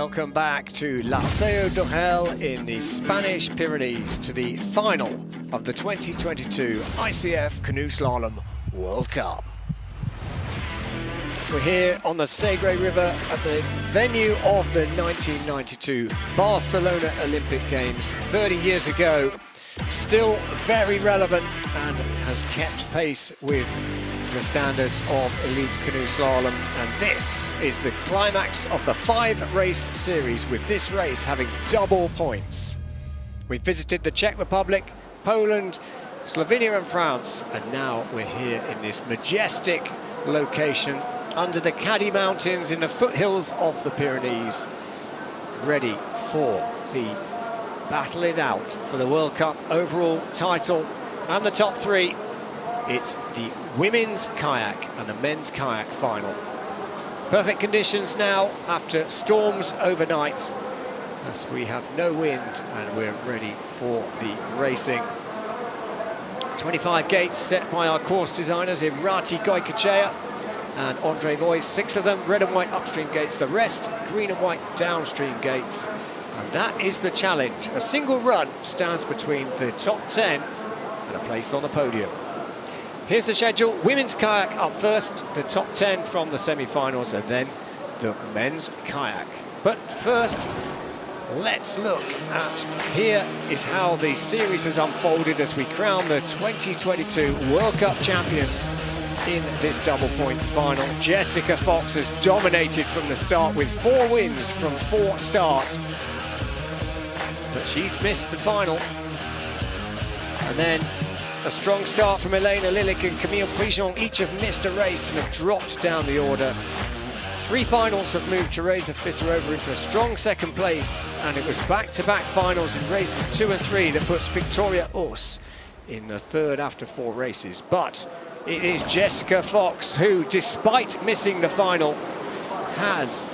Welcome back to La Seu d'Urgell in the Spanish Pyrenees to the final of the 2022 ICF Canoe Slalom World Cup. We're here on the Segre River at the venue of the 1992 Barcelona Olympic Games 30 years ago. Still very relevant and has kept pace with the standards of elite canoe slalom, and this is the climax of the 5-race series, with this race having double points. We've visited the Czech Republic, Poland, Slovenia and France, and now we're here in this majestic location under the Caddy Mountains in the foothills of the Pyrenees, ready for the battle it out for the World Cup overall title and the top three. It's the women's kayak and the men's kayak final. Perfect conditions now after storms overnight, as we have no wind and we're ready for the racing. 25 gates set by our course designers Imrati Goikachea and Andre Voice, 6 of them red and white upstream gates, the rest green and white downstream gates. And that is the challenge. A single run stands between the top 10 and a place on the podium. Here's the schedule. Women's kayak up first, the top 10 from the semi-finals, and then the men's kayak. But first, let's look at, here is how the series has unfolded as we crown the 2022 World Cup champions in this double points final. Jessica Fox has dominated from the start with 4 wins from 4 starts, but she's missed the final. And then a strong start from Elena Lilik and Camille Prigent. Each have missed a race and have dropped down the order. 3 finals have moved Teresa Fisserova into a strong second place, and it was back-to-back finals in races 2 and 3 that puts Victoria Urs in the third after 4 races. But it is Jessica Fox who, despite missing the final, has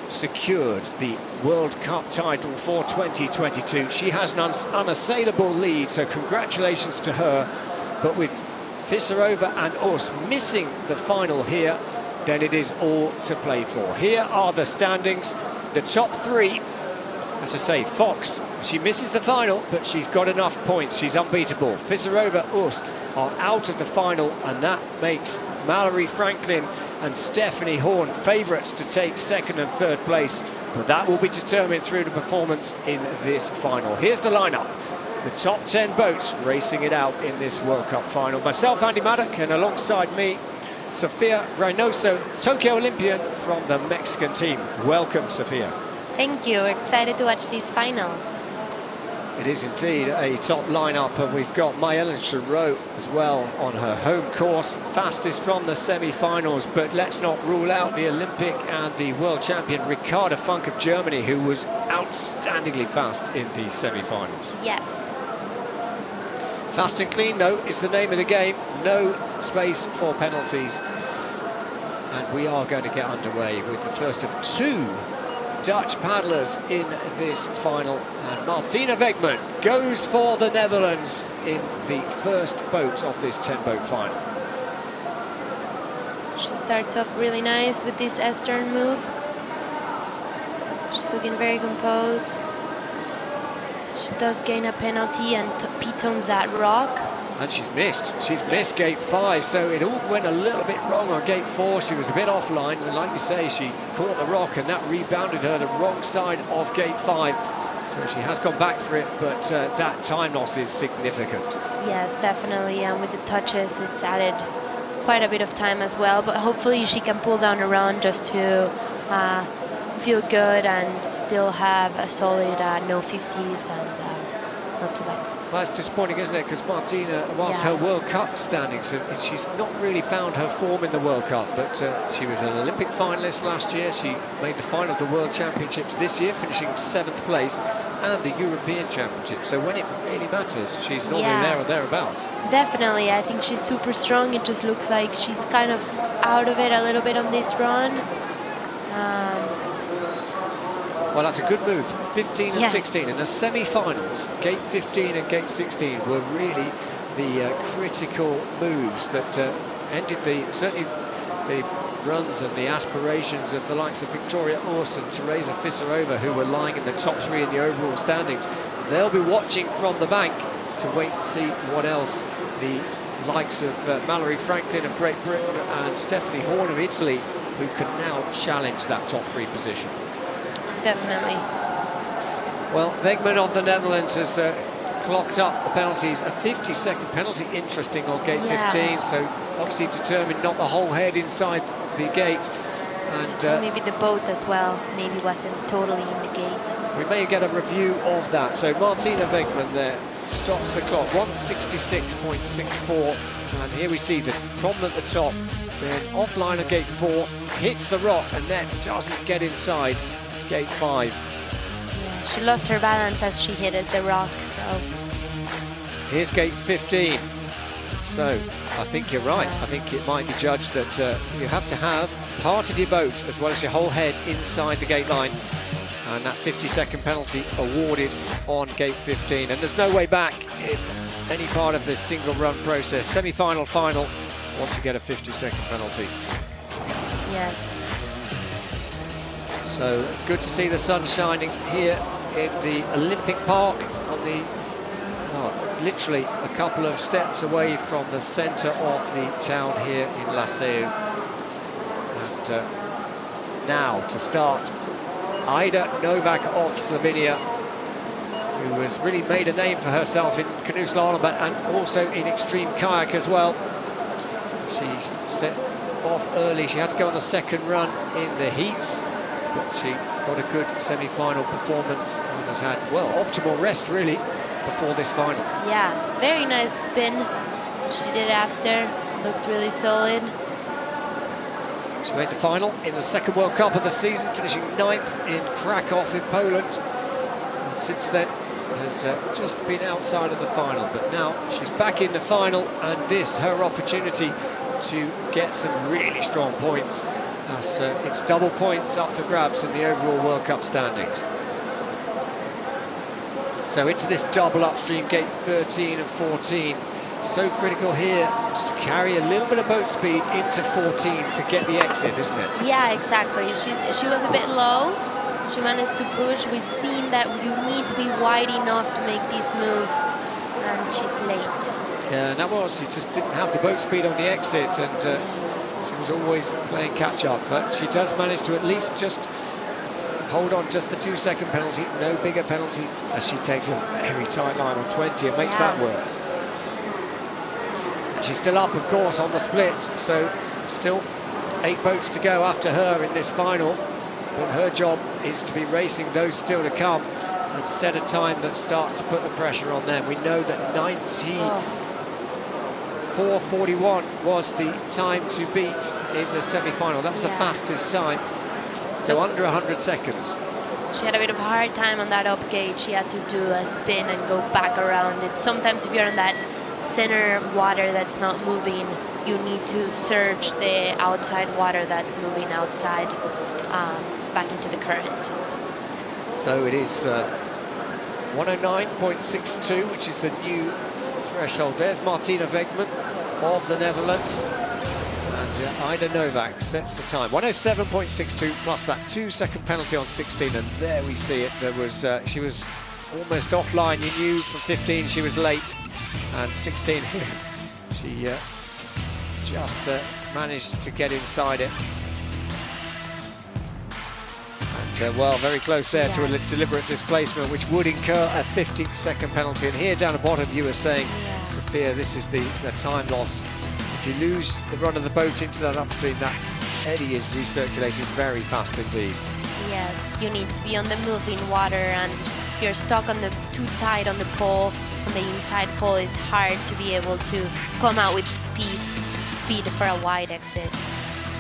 secured the World Cup title for 2022. She has an unassailable lead, so congratulations to her. But with Fisserova and Urs missing the final here, then it is all to play for. Here are the standings. The top 3, as I say, Fox, she misses the final, but she's got enough points. She's unbeatable. Fisserova, Urs are out of the final, and that makes Mallory Franklin and Stephanie Horn favourites to take 2nd and 3rd place, but that will be determined through the performance in this final. Here's the lineup. The top 10 boats racing it out in this World Cup final. Myself, Andy Maddock, and alongside me, Sofia Reynoso, Tokyo Olympian from the Mexican team. Welcome, Sofia. Thank you. Excited to watch this final. It is indeed a top lineup, and we've got Mayellen Chareau as well on her home course, fastest from the semi-finals. But let's not rule out the Olympic and the world champion Ricarda Funk of Germany, who was outstandingly fast in the semi-finals. Yes. Fast and clean, though, is the name of the game. No space for penalties. And we are going to get underway with the first of 2 Dutch paddlers in this final, and Martina Wegman goes for the Netherlands in the first boat of this 10-boat final. She starts off really nice with this S-turn move. She's looking very composed. She does gain a penalty and pitons that rock. And she's missed gate 5, so it all went a little bit wrong on gate 4. She was a bit offline, and like you say, she caught the rock, and that rebounded her the wrong side of gate 5. So she has gone back for it, but that time loss is significant. Yes, definitely, and with the touches, it's added quite a bit of time as well, but hopefully she can pull down a run just to feel good and still have a solid no 50s and not too bad. Well, it's disappointing, isn't it? Because Martina, whilst her World Cup standings, she's not really found her form in the World Cup, but she was an Olympic finalist last year. She made the final of the World Championships this year, finishing 7th place, and the European Championships. So when it really matters, she's normally there or thereabouts. Definitely, I think she's super strong. It just looks like she's kind of out of it a little bit on this run. Well, that's a good move. 15 and 16 in the semi-finals. Gate 15 and gate 16 were really the critical moves that ended certainly the runs and the aspirations of the likes of Victoria Ors and Teresa Fisarova, who were lying in the top 3 in the overall standings. They'll be watching from the bank to wait and see what else the likes of Mallory Franklin of Great Britain and Stephanie Horn of Italy, who can now challenge that top 3 position. Definitely. Well, Wegman of the Netherlands has clocked up the penalties. A 50-second penalty, interesting, on gate 15, so obviously determined not the whole head inside the gate. And maybe the boat as well, maybe wasn't totally in the gate. We may get a review of that. So Martina Wegman there stops the clock, 166.64. And here we see the problem at the top, then offline at gate 4, hits the rock and then doesn't get inside gate 5. Yeah, she lost her balance as she hit the rock, so. Here's gate 15. So I think you're right. I think it might be judged that you have to have part of your boat as well as your whole head inside the gate line. And that 50-second penalty awarded on gate 15. And there's no way back in any part of this single run process. Semi-final, final, once you get a 50-second penalty. Yes. So good to see the sun shining here in the Olympic Park on the, literally a couple of steps away from the centre of the town here in Laseu. And now to start, Ida Novak of Slovenia, who has really made a name for herself in canoe slalom and also in extreme kayak as well. She set off early. She had to go on the second run in the heats, but she got a good semi-final performance and has had, well, optimal rest really before this final. Yeah, very nice spin. She did after, looked really solid. She made the final in the second World Cup of the season, finishing 9th in Krakow in Poland. And since then has just been outside of the final, but now she's back in the final, and this her opportunity to get some really strong points, as it's double points up for grabs in the overall World Cup standings. So into this double upstream, gate 13 and 14. So critical here is to carry a little bit of boat speed into 14 to get the exit, isn't it? Yeah, exactly. She was a bit low. She managed to push. We've seen that you need to be wide enough to make this move, and she's late. Yeah, that was, she just didn't have the boat speed on the exit, and she was always playing catch-up. But she does manage to at least just hold on just the 2-second penalty, no bigger penalty, as she takes a very tight line on 20 and makes that work. She's still up, of course, on the split, so still 8 boats to go after her in this final. But her job is to be racing those still to come and set a time that starts to put the pressure on them. We know that 94.41 was the time to beat in the semi-final. That was the fastest time, so under 100 seconds. She had a bit of a hard time on that up gate. She had to do a spin and go back around it. Sometimes if you're in that center water that's not moving, you need to search the outside water that's moving outside back into the current. So it is 109.62, which is the new threshold. There's Martina Wegman of the Netherlands, and Ida Novak sets the time. 107.62 plus that 2-second penalty on 16, and there we see it. There was she was almost offline. You knew from 15 she was late, and 16 she just managed to get inside it. And well, very close there to a deliberate displacement, which would incur a 50-second penalty. And here down the bottom you were saying, Sophia, this is the time loss. If you lose the run of the boat into that upstream, that eddy is recirculating very fast indeed. Yes, you need to be on the moving water, and if you're stuck on the too tight on the pole, on the inside pole, it's hard to be able to come out with speed for a wide exit.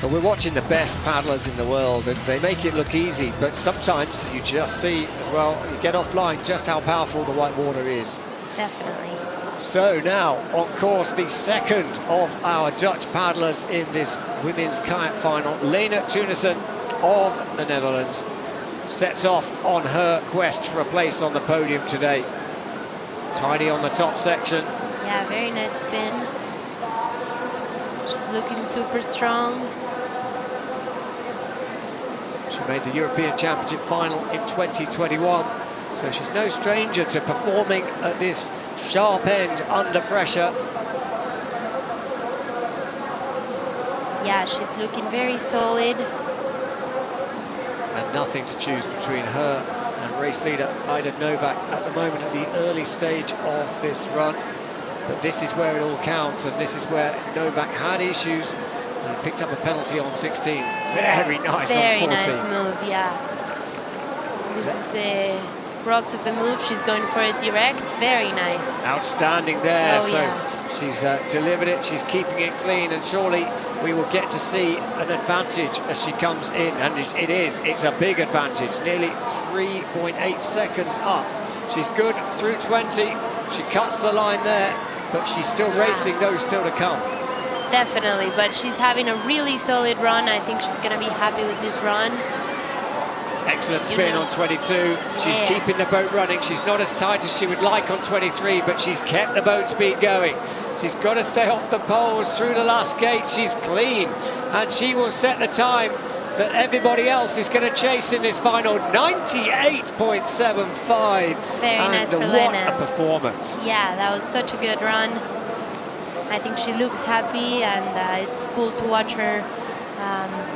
But we're watching the best paddlers in the world, and they make it look easy, but sometimes you just see as well, you get offline, just how powerful the white water is. Definitely. So now on course, the second of our Dutch paddlers in this women's kayak final. Lena Tunissen of the Netherlands sets off on her quest for a place on the podium today. Tidy on the top section. Yeah, very nice spin. She's looking super strong. She made the European Championship final in 2021, so she's no stranger to performing at this sharp end under pressure. Yeah, she's looking very solid. And nothing to choose between her and race leader Ida Novak at the moment at the early stage of this run. But this is where it all counts, and this is where Novak had issues and picked up a penalty on 16. Very nice Very on 14. nice move, yeah. This is the crux of the move. She's going for it direct. Very nice. Outstanding there. Oh, So yeah. she's delivered it, she's keeping it clean, and surely we will get to see an advantage as she comes in, and it's a big advantage, nearly 3.8 seconds up. She's good through 20, she cuts the line there, but she's still racing, those still to come. Definitely, but she's having a really solid run. I think she's going to be happy with this run. Excellent spin on 22. She's keeping the boat running. She's not as tight as she would like on 23, but she's kept the boat speed going. She's got to stay off the poles through the last gate. She's clean, and she will set the time that everybody else is going to chase in this final. 98.75. Very nice for what Lena. a performance. Yeah, that was such a good run. I think she looks happy, and it's cool to watch her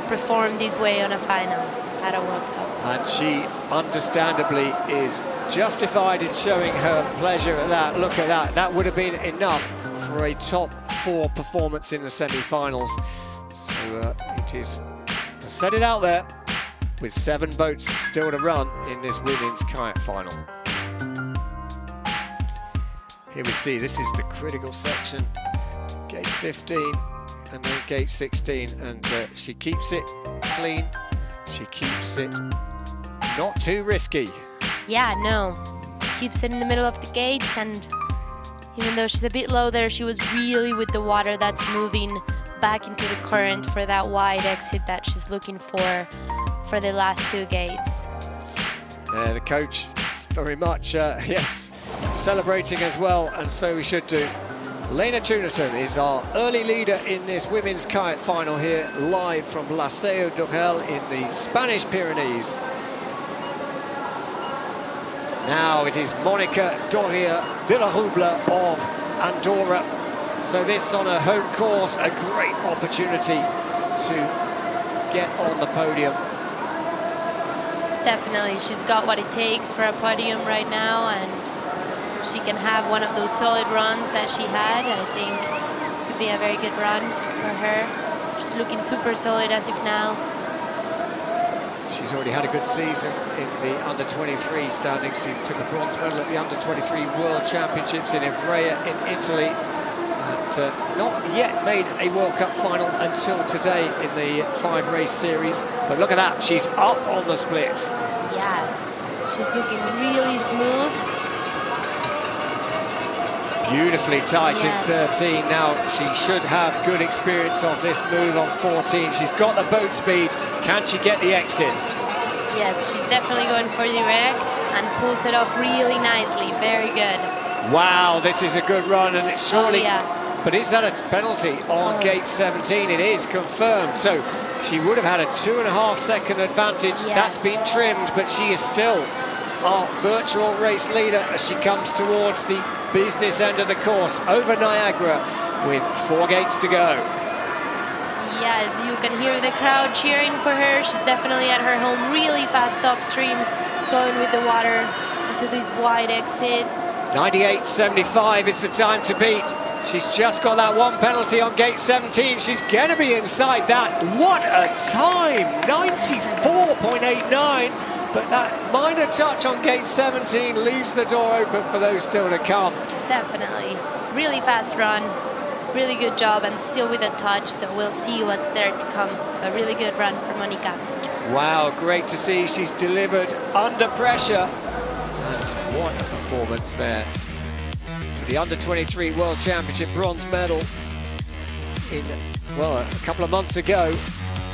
perform this way on a final at a World Cup. And she understandably is justified in showing her pleasure at that. Look at that. That would have been enough for a top 4 performance in the semi-finals. So it is to set it out there with 7 boats still to run in this women's kayak final. Here we see, this is the critical section. Gate 15 and then gate 16, and she keeps it clean. She keeps it not too risky. Yeah, no. Keeps it in the middle of the gates, and even though she's a bit low there, she was really with the water that's moving back into the current for that wide exit that she's looking for the last 2 gates. The coach very much, yes, celebrating as well, and so we should do. Lena Tunison is our early leader in this women's kayak final here, live from La Seu d'Urgell in the Spanish Pyrenees. Now it is Monica Doria Villarubla of Andorra. So this on a home course, a great opportunity to get on the podium. Definitely, she's got what it takes for a podium right now, and she can have one of those solid runs that she had. I think it could be a very good run for her. She's looking super solid as of now. She's already had a good season in the under-23 standings. She took a bronze medal at the under-23 World Championships in Ivrea in Italy, and not yet made a World Cup final until today in the 5-race series. But look at that, she's up on the split. Yeah, she's looking really smooth. Beautifully tight in 13. Now she should have good experience of this move on 14. She's got the boat speed. Can she get the exit? Yes, she's definitely going for direct and pulls it off really nicely. Very good. Wow, this is a good run, and it's surely... Oh, yeah. But is that a penalty on gate 17? It is confirmed. So she would have had a 2.5 second advantage. Yes. That's been trimmed, but she is still our virtual race leader as she comes towards the business end of the course over Niagara with 4 gates to go. Yeah, you can hear the crowd cheering for her. She's definitely at her home, really fast upstream, going with the water into this wide exit. 98.75 is the time to beat. She's just got that 1 penalty on gate 17. She's going to be inside that. What a time! 94.89. But that minor touch on gate 17 leaves the door open for those still to come. Definitely. Really fast run. Really good job, and still with a touch, so we'll see what's there to come. A really good run for Monica. Wow, great to see. She's delivered under pressure. And what a performance there. The under-23 World Championship bronze medal in, well, a couple of months ago.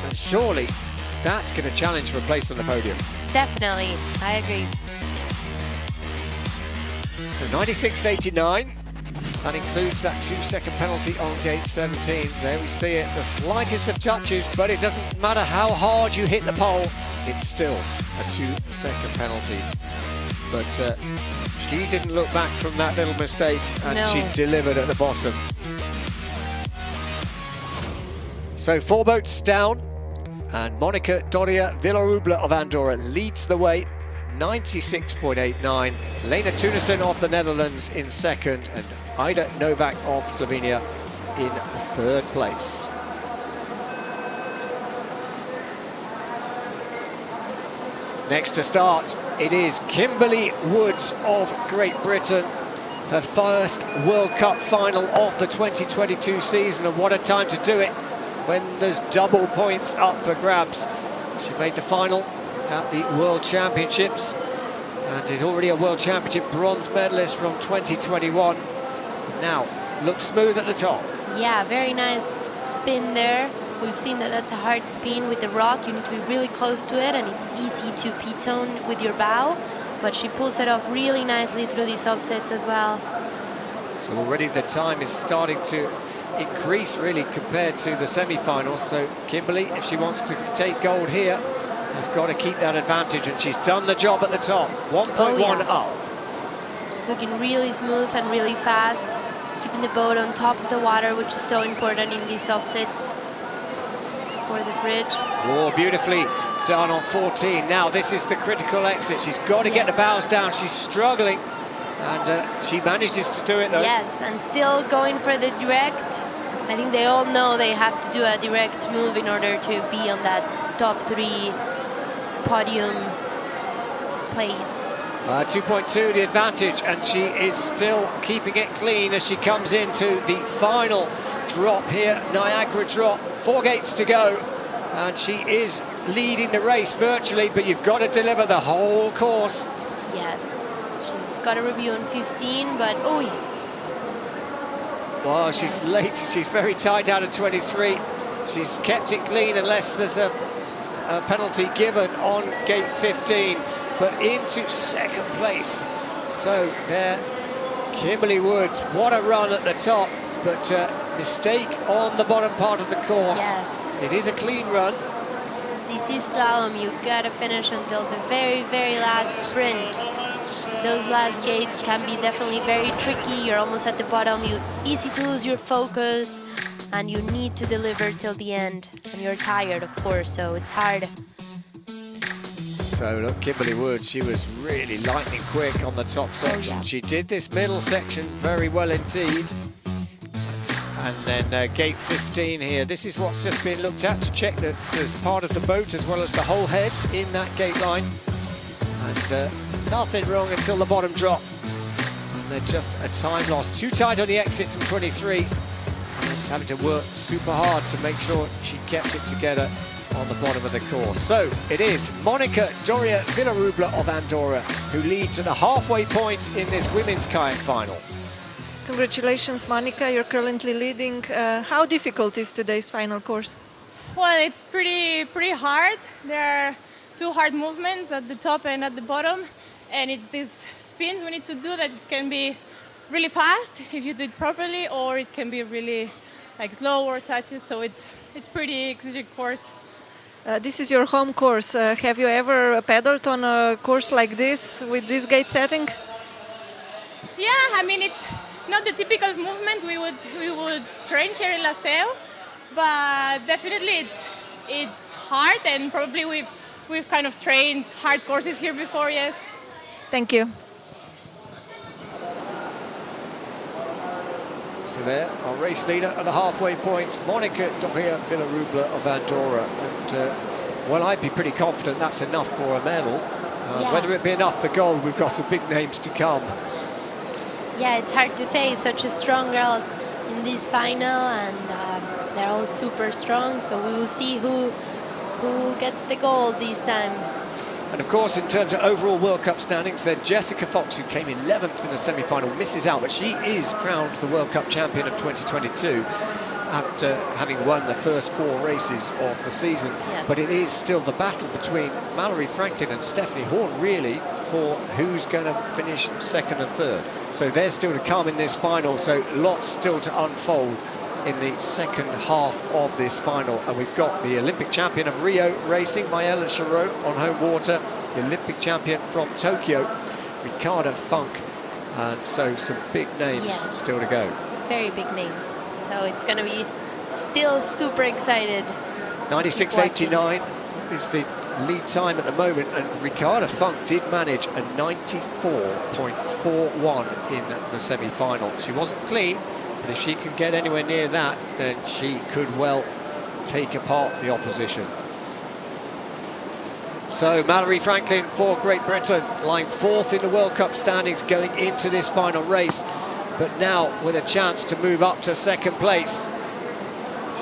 And surely that's going to challenge for a place on the podium. Definitely, I agree. So 96.89. That includes that 2-second penalty on gate 17. There we see it, the slightest of touches, but it doesn't matter how hard you hit the pole. it's still a 2-second penalty. But she didn't look back from that little mistake, and No. she delivered at the bottom. So 4 boats down, and Monica Doria Villarubla of Andorra leads the way, 96.89. Lena Tunissen of the Netherlands in second, and Ida Novak of Slovenia in third place. Next to start, it is Kimberly Woods of Great Britain. Her first World Cup final of the 2022 season, and what a time to do it when there's double points up for grabs. She made the final at the World Championships and is already a World Championship bronze medalist from 2021. Now, looks smooth at the top. Yeah, very nice spin there. We've seen that that's a hard spin with the rock. You need to be really close to it, and it's easy to pitone with your bow. But she pulls it off really nicely through these offsets as well. So already the time is starting to increase really compared to the semi-finals. So Kimberly, if she wants to take gold here, has got to keep that advantage, and she's done the job at the top. 1.1 up. She's looking really smooth and really fast, keeping the boat on top of the water, which is so important in these offsets for the bridge. Oh, beautifully done on 14. Now this is the critical exit. She's got to get the bows down. She's struggling, and she manages to do it though. Yes, and still going for the direct. I think they all know they have to do a direct move in order to be on that top 3 podium place. 2.2 the advantage, and she is still keeping it clean as she comes into the final drop here, Niagara drop. 4 gates to go, and she is leading the race virtually, but you've got to deliver the whole course. Yes, she's got a review on 15, but oh, well, she's late. She's very tight out of 23. She's kept it clean unless there's a penalty given on gate 15, but into second place. So there, Kimberly Woods, what a run at the top, but mistake on the bottom part of the course. yes. It is a clean run. This is slalom. You gotta finish until the very, very last sprint. Those last gates can be definitely very tricky. You're almost at the bottom. You're easy to lose your focus, and you need to deliver till the end. And you're tired, of course, so it's hard. So look, Kimberly Woods, she was really lightning quick on the top section. yeah. She did this middle section very well indeed. And then gate 15 here. This is what's just been looked at to check that there's part of the boat as well as the whole head in that gate line. And nothing wrong until the bottom drop. And then just a time loss. Too tight on the exit from 23. Just having to work super hard to make sure she kept it together on the bottom of the course. So it is Monica Doria Villarubla of Andorra who leads at the halfway point in this women's kayak final. Congratulations, Monica, you're currently leading. How difficult is today's final course? Well, it's pretty hard. There are 2 hard movements at the top and at the bottom, and it's these spins we need to do that it can be really fast if you do it properly, or it can be really like slower touches, so it's pretty exigent course. This is your home course. Have you ever paddled on a course like this with this gate setting? Yeah, I mean, it's not the typical movements we would train here in La Seu, but definitely it's hard, and probably we've kind of trained hard courses here before. Yes. Thank you. So there, our race leader at the halfway point, Monica Doria Villarubla of Andorra. And well, I'd be pretty confident that's enough for a medal. Yeah. Whether it be enough for gold, we've got some big names to come. Yeah, it's hard to say. Such a strong girls in this final, and they're all super strong. So we will see who gets the gold this time. And of course, in terms of overall World Cup standings, then Jessica Fox, who came 11th in the semi-final, misses out, but she is crowned the World Cup champion of 2022 after having won the first 4 races of the season. Yes. But it is still the battle between Mallory Franklin and Stephanie Horn, really, for who's going to finish second and third. So they're still to come in this final, so lots still to unfold in the second half of this final. And we've got the Olympic champion of Rio racing, Mayela Sharon, on home water, the Olympic champion from Tokyo, Ricarda Funk, and so some big names still to go. Very big names. So it's going to be still super excited. 96.89 is the lead time at the moment, and Ricarda Funk did manage a 94.41 in the semi-final. She wasn't clean, but if she can get anywhere near that, then she could well take apart the opposition. So Mallory Franklin for Great Britain, lying 4th in the World Cup standings going into this final race, but now with a chance to move up to 2nd place.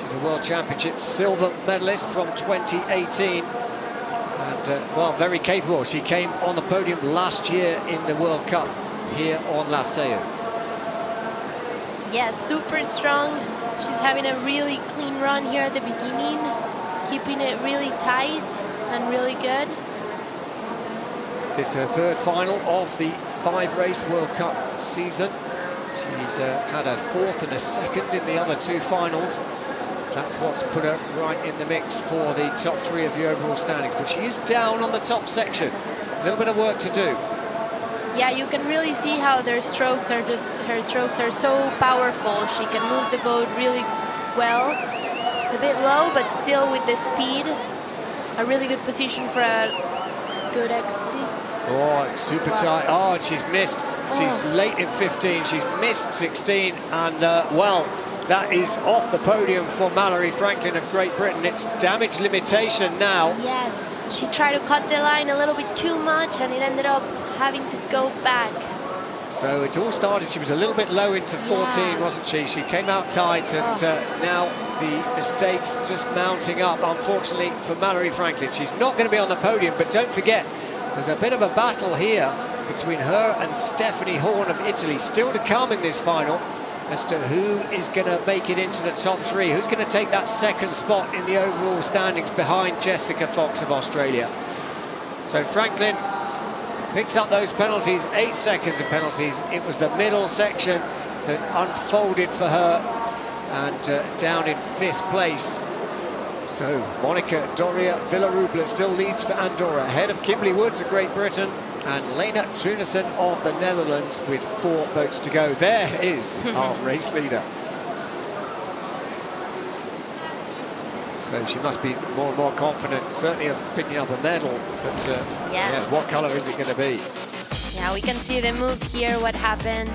She's a World Championship silver medalist from 2018, and well, very capable. She came on the podium last year in the World Cup here on La Seyeux. Yeah, super strong. She's having a really clean run here at the beginning, keeping it really tight and really good. This is her 3rd final of the 5-race World Cup season. She's had a 4th and a 2nd in the other 2 finals. That's what's put her right in the mix for the top 3 of the overall standings. But she is down on the top section. A little bit of work to do. Yeah, you can really see how her strokes are so powerful. She can move the boat really well. She's a bit low, but still with the speed. A really good position for a good exit. Oh, it's super tight. Oh, and she's missed. She's late in 15. She's missed 16. And, well, that is off the podium for Mallory Franklin of Great Britain. It's damage limitation now. Yes, she tried to cut the line a little bit too much, and it ended up having to go back. So it all started, she was a little bit low into 14, wasn't she? She came out tight, and now the mistakes just mounting up, unfortunately, for Mallory Franklin. She's not going to be on the podium, but don't forget, there's a bit of a battle here between her and Stephanie Horn of Italy, still to come in this final, as to who is going to make it into the top 3, who's going to take that 2nd spot in the overall standings behind Jessica Fox of Australia. So Franklin picks up those penalties, 8 seconds of penalties. It was the middle section that unfolded for her, and down in 5th place. So Monica Doria Villarubla still leads for Andorra, ahead of Kimberly Woods of Great Britain and Lena Trunissen of the Netherlands with 4 boats to go. There is our race leader. So she must be more and more confident, certainly of picking up a medal. But yeah, what colour is it going to be? Yeah, we can see the move here, what happened.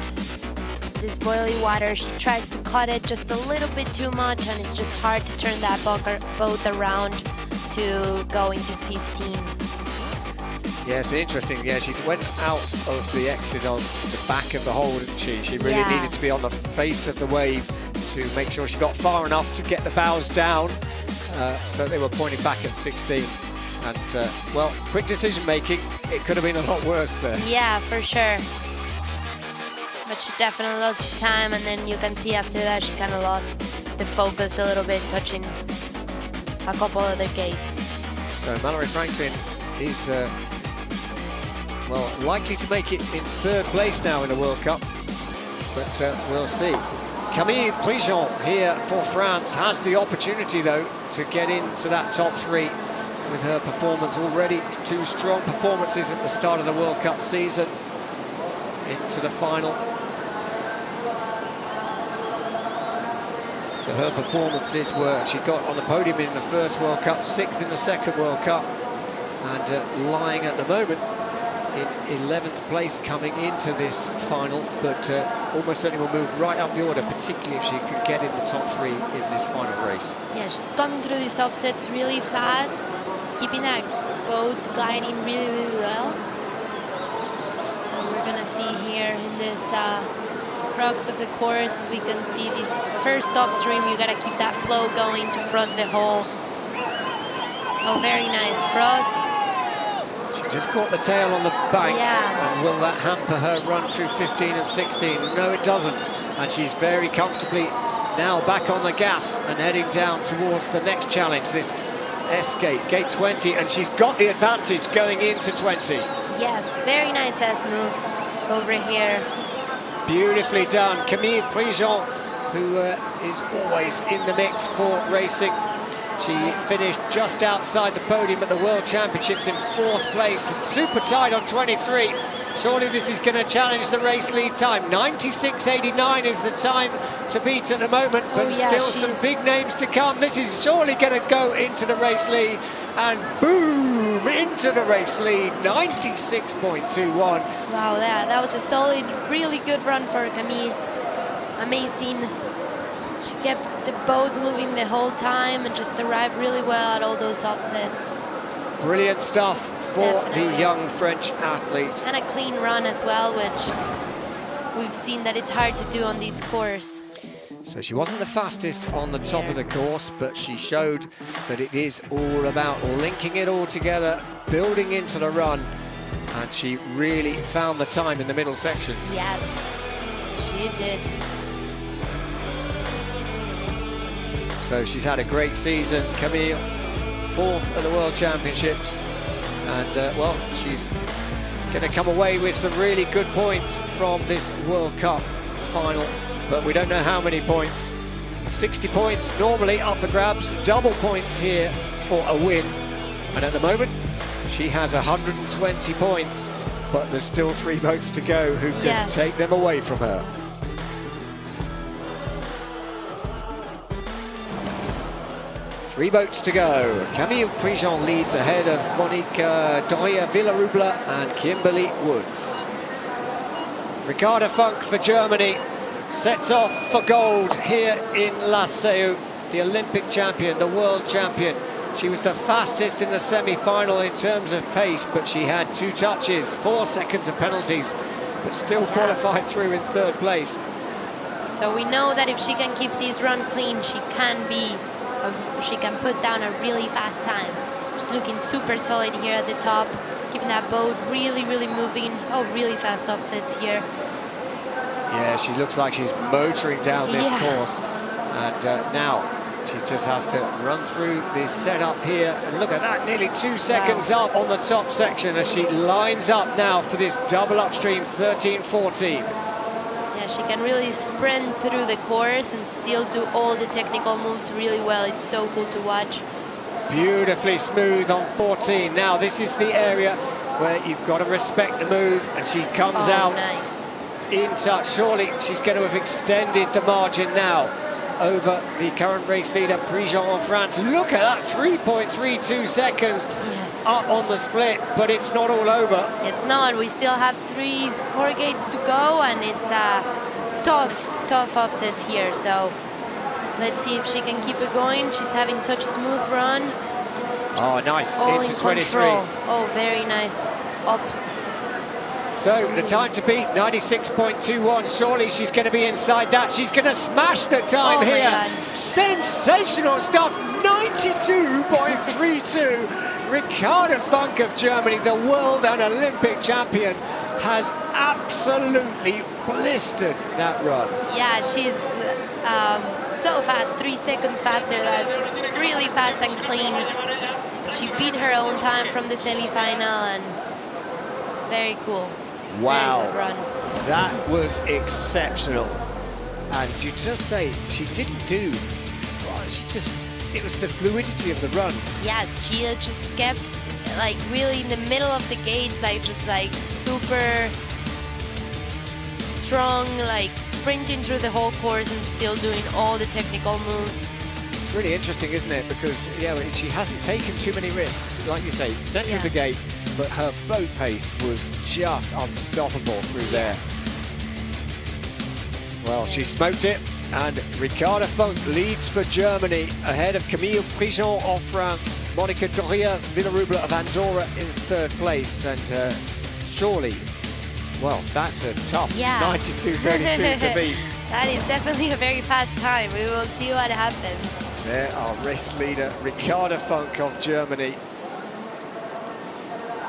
This boiling water, she tries to cut it just a little bit too much, and it's just hard to turn that boat around to go into 15. Yes, interesting. Yeah, she went out of the exit on the back of the hole, didn't she? She really needed to be on the face of the wave to make sure she got far enough to get the bows down. So they were pointing back at 16. And, well, quick decision making. It could have been a lot worse there. Yeah, for sure. But she definitely lost the time, and then you can see after that she kind of lost the focus a little bit, touching a couple other gates. So Mallory Franklin is, well, likely to make it in 3rd place now in the World Cup, but we'll see. Camille Prigent here for France has the opportunity, though, to get into that top 3 with her performance already. 2 strong performances at the start of the World Cup season. Into the final. So her performances were, she got on the podium in the 1st World Cup, 6th in the 2nd World Cup, and lying at the moment in 11th place coming into this final, but almost certainly will move right up the order, particularly if she could get in the top 3 in this final race. Yeah, she's coming through these offsets really fast, keeping that boat gliding really, really well. So we're gonna see here in this crux of the course, as we can see this first upstream, you gotta keep that flow going to cross the hole. Oh, very nice cross. Just caught the tail on the bank, and will that hamper her run through 15 and 16? No, it doesn't. And she's very comfortably now back on the gas and heading down towards the next challenge, this S-gate, gate 20, and she's got the advantage going into 20. Yes, very nice S move over here. Beautifully done. Camille Prigent who is always in the mix for racing. She finished just outside the podium at the World Championships in 4th place, super tight on 23. Surely this is going to challenge the race lead time. 96.89 is the time to beat at the moment, but still some big names to come. This is surely going to go into the race lead, and boom, into the race lead, 96.21. Wow, that was a solid, really good run for Camille. Amazing. She kept the boat moving the whole time and just arrived really well at all those offsets. Brilliant stuff for the young French athlete. And a clean run as well, which we've seen that it's hard to do on these courses. So she wasn't the fastest on the top of the course, but she showed that it is all about linking it all together, building into the run, and she really found the time in the middle section. Yes, she did. So she's had a great season, Camille, 4th at the World Championships, and well, she's going to come away with some really good points from this World Cup final, but we don't know how many points. 60 points normally up for grabs, double points here for a win, and at the moment she has 120 points, but there's still 3 boats to go who can take them away from her. Three boats to go. Camille Prigent leads ahead of Monique Doria-Villarouble and Kimberly Woods. Ricarda Funk for Germany sets off for gold here in La Seu, the Olympic champion, the world champion. She was the fastest in the semi-final in terms of pace, but she had 2 touches, 4 seconds of penalties, but still qualified through in 3rd place. So we know that if she can keep this run clean, she can put down a really fast time. She's looking super solid here at the top, keeping that boat really, really moving. Oh, really fast offsets here. Yeah, she looks like she's motoring down this course. And now she just has to run through this setup here. And look at that, nearly 2 seconds up on the top section as she lines up now for this double upstream 13-14. Yeah, she can really sprint through the course and still do all the technical moves really well. It's so cool to watch. Beautifully smooth on 14. Now this is the area where you've got to respect the move, and she comes out in touch. Surely she's going to have extended the margin now over the current race leader, Prigent of France. Look at that, 3.32 seconds up on the split, but it's not all over. It's not. We still have 3-4 gates to go, and it's tough offsets here. So let's see if she can keep it going. She's having such a smooth run. Oh, nice, into 23. Control. Oh, very nice. Up. So the time to beat, 96.21. Surely she's going to be inside that. She's going to smash the time here. Sensational stuff, 92.32. Ricarda Funk of Germany, the world and Olympic champion, has absolutely blistered that run. Yeah, she's so fast, 3 seconds faster. That's really fast and clean. She beat her own time from the semi-final, and very cool. Wow, run. That was exceptional. And you just say she didn't do, well, it was the fluidity of the run. Yes, she just kept like really in the middle of the gates, like just like super strong, like sprinting through the whole course and still doing all the technical moves. It's really interesting, isn't it? Because she hasn't taken too many risks, like you say, center of the gate, but her boat pace was just unstoppable through there. Well, she smoked it, and Ricarda Funk leads for Germany ahead of Camille Prigent of France, Monica Doria-Villarouble of Andorra in 3rd place, and surely, well, that's a tough 92.32 to beat. That is definitely a very fast time. We will see what happens. There our race leader, Ricarda Funk of Germany.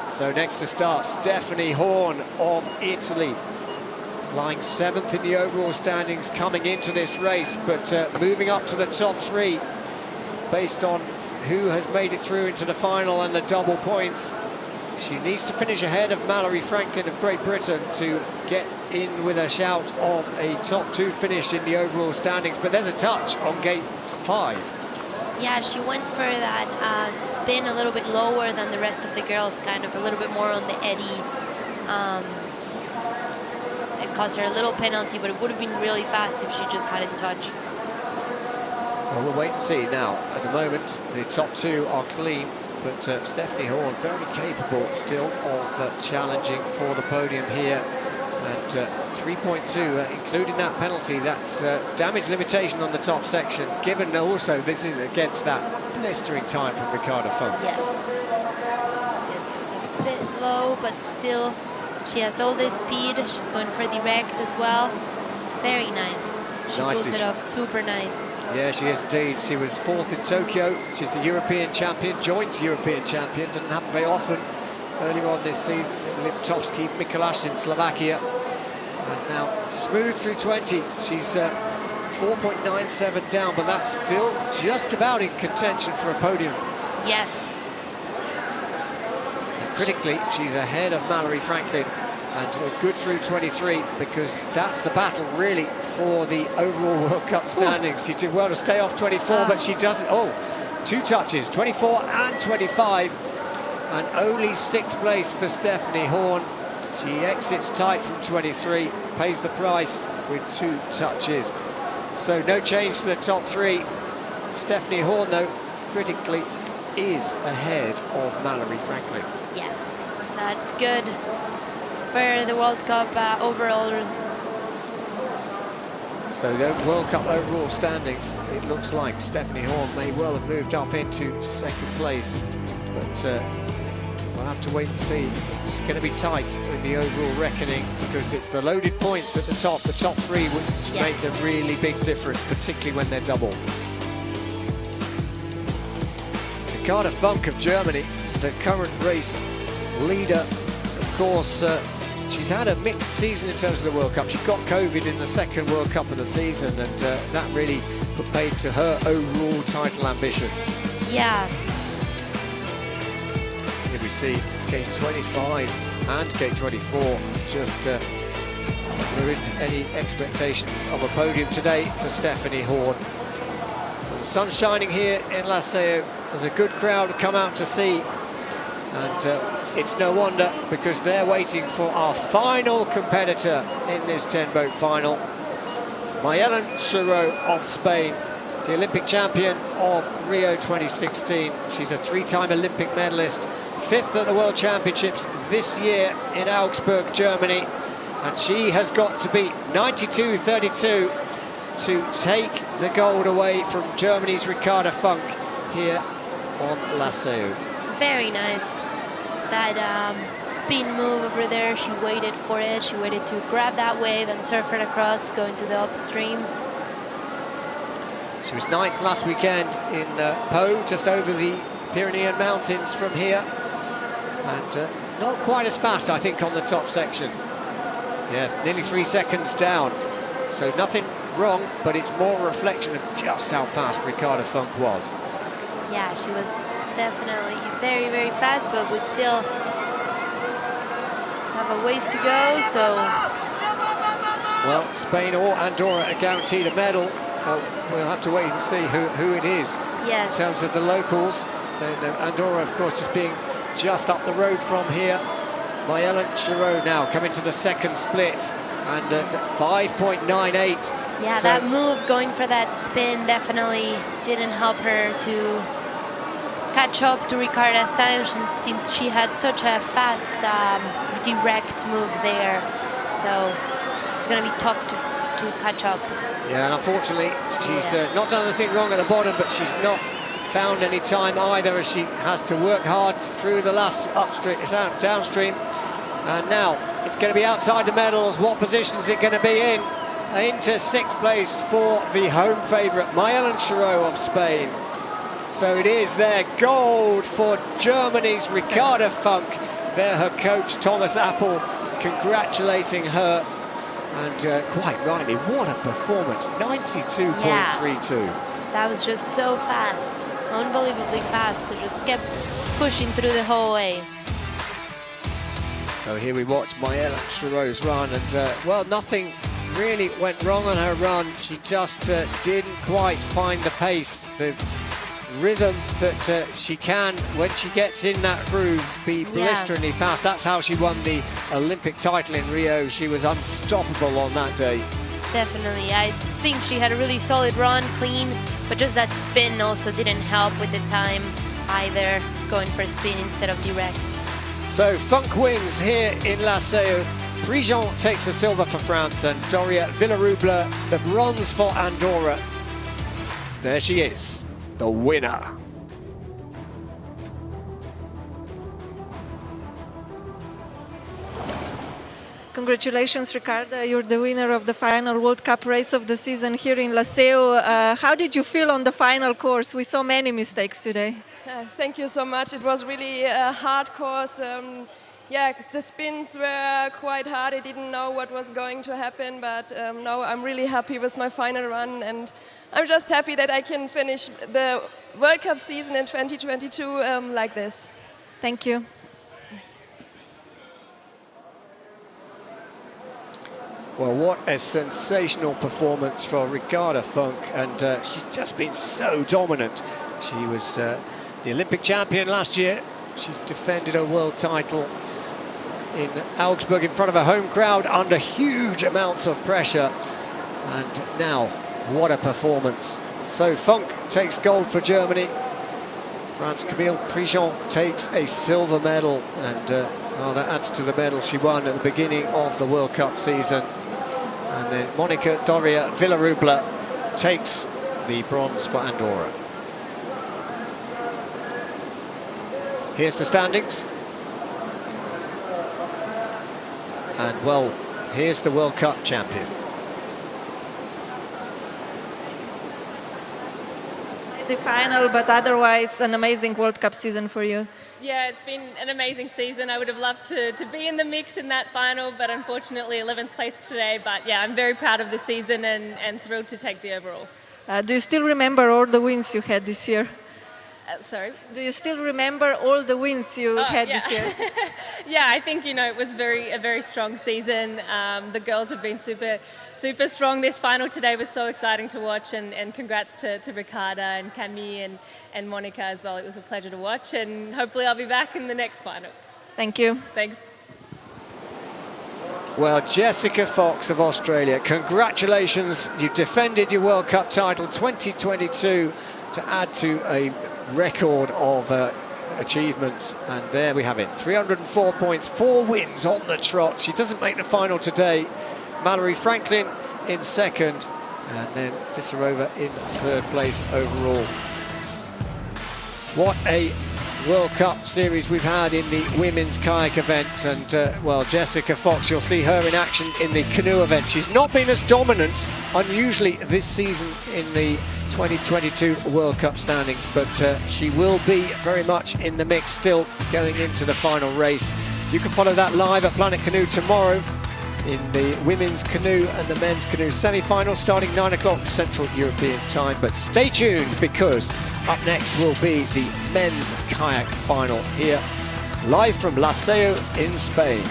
So next to start, Stephanie Horn of Italy, lying 7th in the overall standings coming into this race, but moving up to the top 3 based on who has made it through into the final and the double points. She needs to finish ahead of Mallory Franklin of Great Britain to get in with a shout of a top 2 finish in the overall standings. But there's a touch on gate 5. Yeah, she went for that spin a little bit lower than the rest of the girls, kind of a little bit more on the eddy. It cost her a little penalty, but it would have been really fast if she just hadn't touched. Well, we'll wait and see now. At the moment, the top 2 are clean, but Stephanie Horn very capable still of challenging for the podium here. And 3.2, including that penalty, that's damage limitation on the top section, given also this is against that blistering time from Ricarda Funk. Yes. Yes, it's a bit low, but still she has all this speed. She's going for direct as well. Very nice. She pulls it off super nice. Yeah, she is indeed. She was 4th in Tokyo. She's the European champion, joint European champion. Doesn't happen very often earlier on this season. Liptovsky, Mikulash in Slovakia. And now smooth through 20. She's 4.97 down, but that's still just about in contention for a podium. Yes. And critically, she's ahead of Mallory Franklin. And good through 23, because that's the battle really for the overall World Cup standings. She did well to stay off 24, but she doesn't. Oh, 2 touches, 24 and 25. And only 6th place for Stephanie Horn. She exits tight from 23, pays the price with 2 touches. So no change to the top 3. Stephanie Horn, though, critically is ahead of Mallory Franklin. Yes, that's good for the World Cup overall. So the World Cup overall standings, it looks like Stephanie Horn may well have moved up into 2nd place, but we'll have to wait and see. It's going to be tight in the overall reckoning, because it's the loaded points at the top 3, which make a really big difference, particularly when they're double. Ricarda Funk of Germany, the current race leader. Of course, she's had a mixed season in terms of the World Cup. She got COVID in the 2nd World Cup of the season, and that really put paid to her overall title ambition. Yeah. Here we see gate 25 and gate 24 just ruined any expectations of a podium today for Stephanie Horn. The sun's shining here in Laseo. There's a good crowd to come out to see, and it's no wonder, because they're waiting for our final competitor in this 10-boat final, Mayelen Chirot of Spain, the Olympic champion of Rio 2016. She's a 3-time Olympic medalist, 5th at the World Championships this year in Augsburg, Germany, and she has got to beat 92.32 to take the gold away from Germany's Ricarda Funk here on Laseo. Very nice. That spin move over there, she waited for it. She waited to grab that wave and surf it across to go into the upstream. She was 9th last weekend in Po, just over the Pyrenean Mountains from here. And not quite as fast, I think, on the top section. Yeah, nearly 3 seconds down. So nothing wrong, but it's more a reflection of just how fast Ricarda Funk was. Yeah, she was definitely very, very fast, but we still have a ways to go, so... Well, Spain or Andorra are guaranteed a medal. We'll have to wait and see who it is. Yes. In terms of the locals, Andorra, of course, just being just up the road from here. Mayelen Chirot now coming to the 2nd split, and 5.98. Yeah, so that move going for that spin definitely didn't help her to catch up to Ricarda's time, since she had such a fast direct move there. So it's going to be tough to catch up. Yeah, and unfortunately, she's not done anything wrong at the bottom, but she's not found any time either, as she has to work hard through the last downstream. And now it's going to be outside the medals. What position is it going to be in? Into 6th place for the home favourite, Mayelen Chirot of Spain. So it is their gold for Germany's Ricarda Funk. There, her coach, Thomas Appel, congratulating her. And quite rightly, what a performance, 92.32. That was just so fast, unbelievably fast. It just kept pushing through the whole way. So here we watch Maëlle Chareau's run, and well, nothing really went wrong on her run. She just didn't quite find the pace, the rhythm that she can, when she gets in that groove, be blisteringly fast. That's how she won the Olympic title in Rio. She was unstoppable on that day. Definitely. I think she had a really solid run, clean, but just that spin also didn't help with the time either, going for a spin instead of direct. So Funk wins here in Lascaux. Prigent takes the silver for France, and Doria Villarouble the bronze for Andorra. There she is, the winner. Congratulations, Ricarda. You're the winner of the final World Cup race of the season here in Lascaux. How did you feel on the final course? We saw many mistakes today. Thank you so much. It was really a hard course. Yeah, the spins were quite hard. I didn't know what was going to happen, but no, I'm really happy with my final run, and I'm just happy that I can finish the World Cup season in 2022 like this. Thank you. Well, what a sensational performance for Ricarda Funk, and she's just been so dominant. She was the Olympic champion last year. She's defended her world title in Augsburg in front of a home crowd under huge amounts of pressure, and now what a performance. So Funk takes gold for Germany. France-Camille Prigent takes a silver medal, and well, that adds to the medal she won at the beginning of the World Cup season. And then Monica Doria Villarouble takes the bronze for Andorra. Here's the standings. And well, here's the World Cup champion. The final, but otherwise an amazing World Cup season for you. Yeah, it's been an amazing season. I would have loved to be in the mix in that final, but unfortunately 11th place today. But yeah, I'm very proud of the season and thrilled to take the overall. Do you still remember all the wins you had this year? Sorry? Do you still remember all the wins you had this year? Yeah, I think, it was a very strong season. The girls have been super strong. This final today was so exciting to watch, and congrats to Ricarda and Camille and Monica as well. It was a pleasure to watch, and hopefully I'll be back in the next final. Thank you. Thanks. Well, Jessica Fox of Australia, congratulations. You defended your World Cup title 2022 to add to a record of achievements, and there we have it, 304 points, 4 wins on the trot. She doesn't make the final today. Mallory Franklin in second, and then Fisarova in third place overall. What a World Cup series we've had in the women's kayak event, and well, Jessica Fox, you'll see her in action in the canoe event. She's not been as dominant unusually this season in the 2022 World Cup standings, but she will be very much in the mix still going into the final race. You can follow that live at Planet Canoe tomorrow in the women's canoe and the men's canoe semi-final starting 9 o'clock Central European time. But stay tuned, because up next will be the men's kayak final here live from Lascaux in Spain.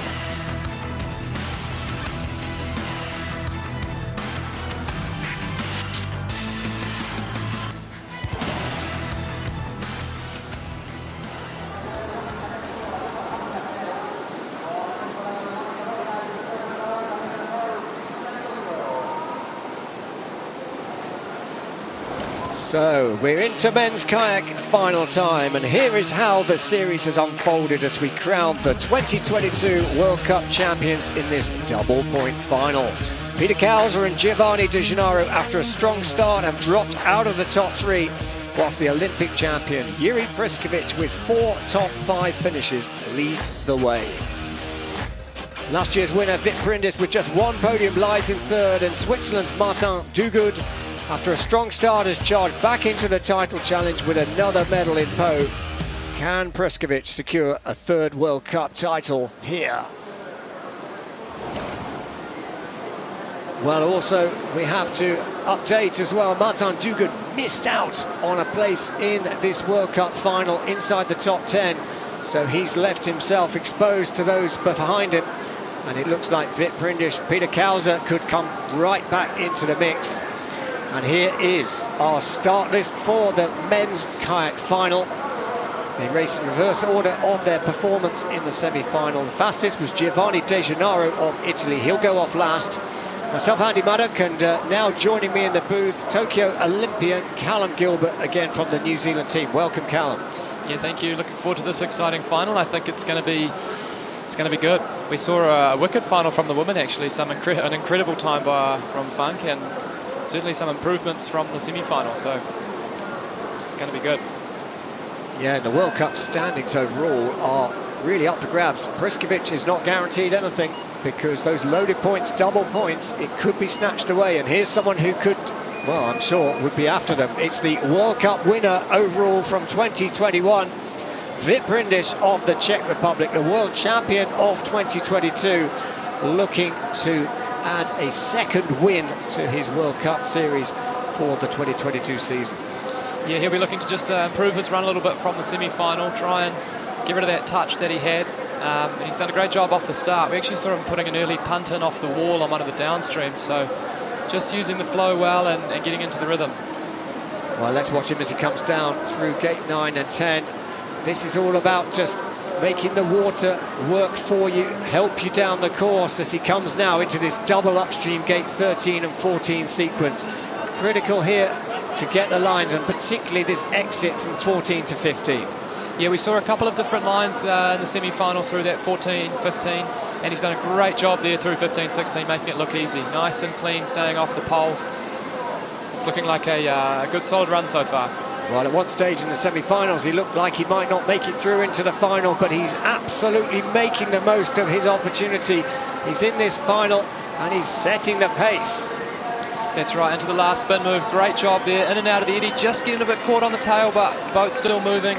So we're into men's kayak final time, and here is how the series has unfolded as we crown the 2022 World Cup champions in this double point final. Peter Kauser and Giovanni De Gennaro, after a strong start, have dropped out of the top 3, whilst the Olympic champion Jiri Priskovic, with 4 top 5 finishes, leads the way. Last year's winner Vit Brindis, with just 1 podium, lies in third, and Switzerland's Martin Duguid, after a strong start, has charged back into the title challenge with another medal in Pau. Can Priskovic secure a 3rd World Cup title here? Well, also we have to update as well, Martin Duguid missed out on a place in this World Cup final inside the top 10. So he's left himself exposed to those behind him. And it looks like Vit Prindish, Peter Kauser could come right back into the mix. And here is our start list for the men's kayak final. They race in reverse order of their performance in the semi-final. The fastest was Giovanni De Gennaro of Italy. He'll go off last. Myself, Andy Muddock, and now joining me in the booth, Tokyo Olympian Callum Gilbert, again from the New Zealand team. Welcome, Callum. Yeah, thank you. Looking forward to this exciting final. I think it's going to be good. We saw a wicked final from the women, actually. An incredible time from Funk, and certainly some improvements from the semi-final. So it's going to be good. Yeah, and the World Cup standings overall are really up for grabs. Priskovic is not guaranteed anything because those loaded points, double points, it could be snatched away. And here's someone who could, well, I'm sure would be after them. It's the World Cup winner overall from 2021, Vit Prindish of the Czech Republic, the world champion of 2022, looking to add a second win to his World Cup series for the 2022 season. Yeah, he'll be looking to just improve his run a little bit from the semi-final, try and get rid of that touch that he had. And he's done a great job off the start. We actually saw him putting an early punt in off the wall on one of the downstreams, so just using the flow well and getting into the rhythm. Well, let's watch him as he comes down through gate 9 and 10. This is all about just making the water work for you, help you down the course as he comes now into this double upstream gate 13 and 14 sequence. Critical here to get the lines, and particularly this exit from 14 to 15. Yeah, we saw a couple of different lines in the semi-final through that 14, 15, and he's done a great job there through 15, 16, making it look easy. Nice and clean, staying off the poles. It's looking like a good solid run so far. Well, at one stage in the semi-finals, he looked like he might not make it through into the final, but he's absolutely making the most of his opportunity. He's in this final, and he's setting the pace. That's right, into the last spin move. Great job there, in and out of the eddy, just getting a bit caught on the tail, but boat still moving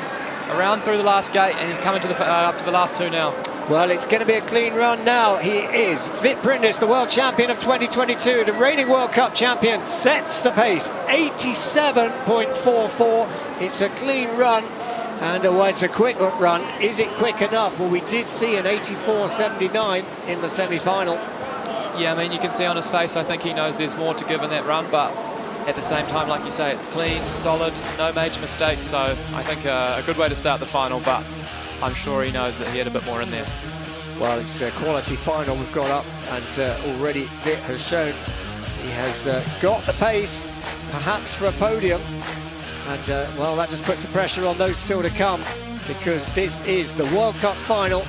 around through the last gate, and he's coming to up to the last two now. Well, it's going to be a clean run now. He is Vit Prindish, the world champion of 2022, the reigning World Cup champion, sets the pace, 87.44. It's a clean run, and well, it's a quick run. Is it quick enough? Well, we did see an 84.79 in the semi-final. Yeah, I mean, you can see on his face, I think he knows there's more to give in that run, but at the same time, like you say, it's clean, solid, no major mistakes, so I think a good way to start the final, but I'm sure he knows that he had a bit more in there. Well, it's a quality final we've got up, and already Vit has shown he has got the pace, perhaps for a podium, and well, that just puts the pressure on those still to come, because this is the World Cup final,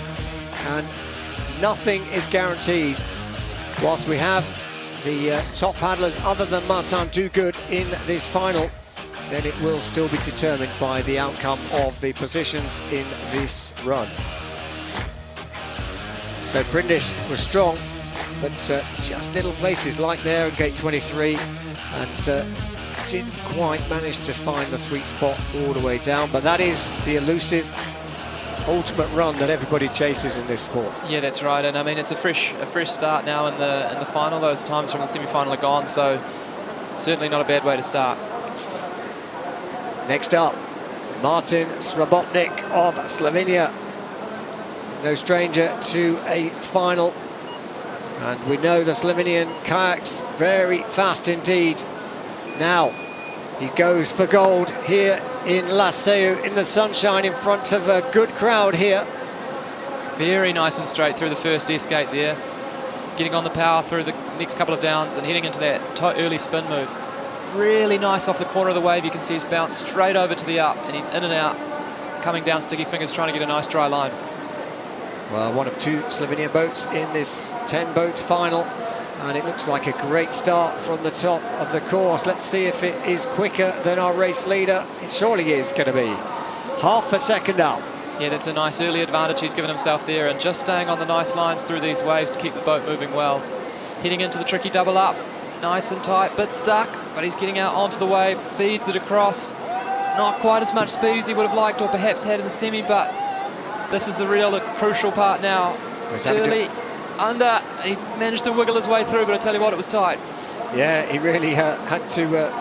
and nothing is guaranteed. Whilst we have the top paddlers other than Martin Duguid in this final, then it will still be determined by the outcome of the positions in this run. So Prindish was strong, but just little places like there at gate 23, and didn't quite manage to find the sweet spot all the way down, but that is the elusive ultimate run that everybody chases in this sport. Yeah, that's right, and I mean, it's a fresh start now in the final. Those times from the semi-final are gone, so certainly not a bad way to start. Next up, Martin Srabotnik of Slovenia. No stranger to a final. And we know the Slovenian kayaks very fast indeed. Now, he goes for gold here in Laseu in the sunshine in front of a good crowd here. Very nice and straight through the first S-gate there. Getting on the power through the next couple of downs and heading into that early spin move. Really nice off the corner of the wave. You can see he's bounced straight over to the up, and he's in and out, coming down sticky fingers, trying to get a nice dry line. Well, one of two Slovenian boats in this 10-boat final, and it looks like a great start from the top of the course. Let's see if it is quicker than our race leader. It surely is going to be. Half a second up. Yeah, that's a nice early advantage he's given himself there, and just staying on the nice lines through these waves to keep the boat moving well. Heading into the tricky double up. Nice and tight, bit stuck, but he's getting out onto the wave, feeds it across. Not quite as much speed as he would have liked or perhaps had in the semi, but this is the real crucial part now. Early, under, he's managed to wiggle his way through, but I tell you what, it was tight. Yeah, he really had to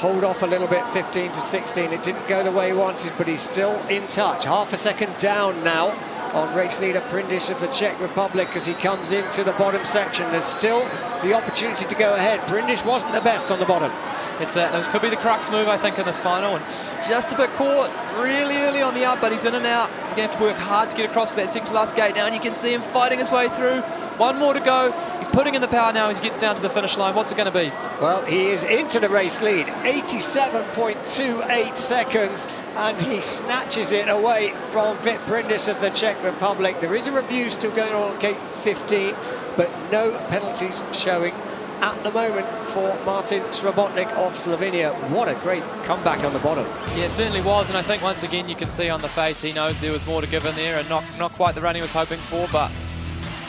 hold off a little bit, 15 to 16. It didn't go the way he wanted, but he's still in touch. Half a second down now on race leader Prindish of the Czech Republic as he comes into the bottom section. There's still the opportunity to go ahead. Prindish wasn't the best on the bottom. This could be the crux move, I think, in this final. And just a bit caught really early on the up, but he's in and out. He's going to have to work hard to get across to that second to last gate now, and you can see him fighting his way through. One more to go. He's putting in the power now as he gets down to the finish line. What's it going to be? Well, he is into the race lead, 87.28 seconds, and he snatches it away from Vit Prindish of the Czech Republic. There is a review still going on gate 15, but no penalties showing at the moment for Martin Srabotnik of Slovenia. What a great comeback on the bottom. Yeah, it certainly was, and I think once again you can see on the face he knows there was more to give in there, and not quite the run he was hoping for, but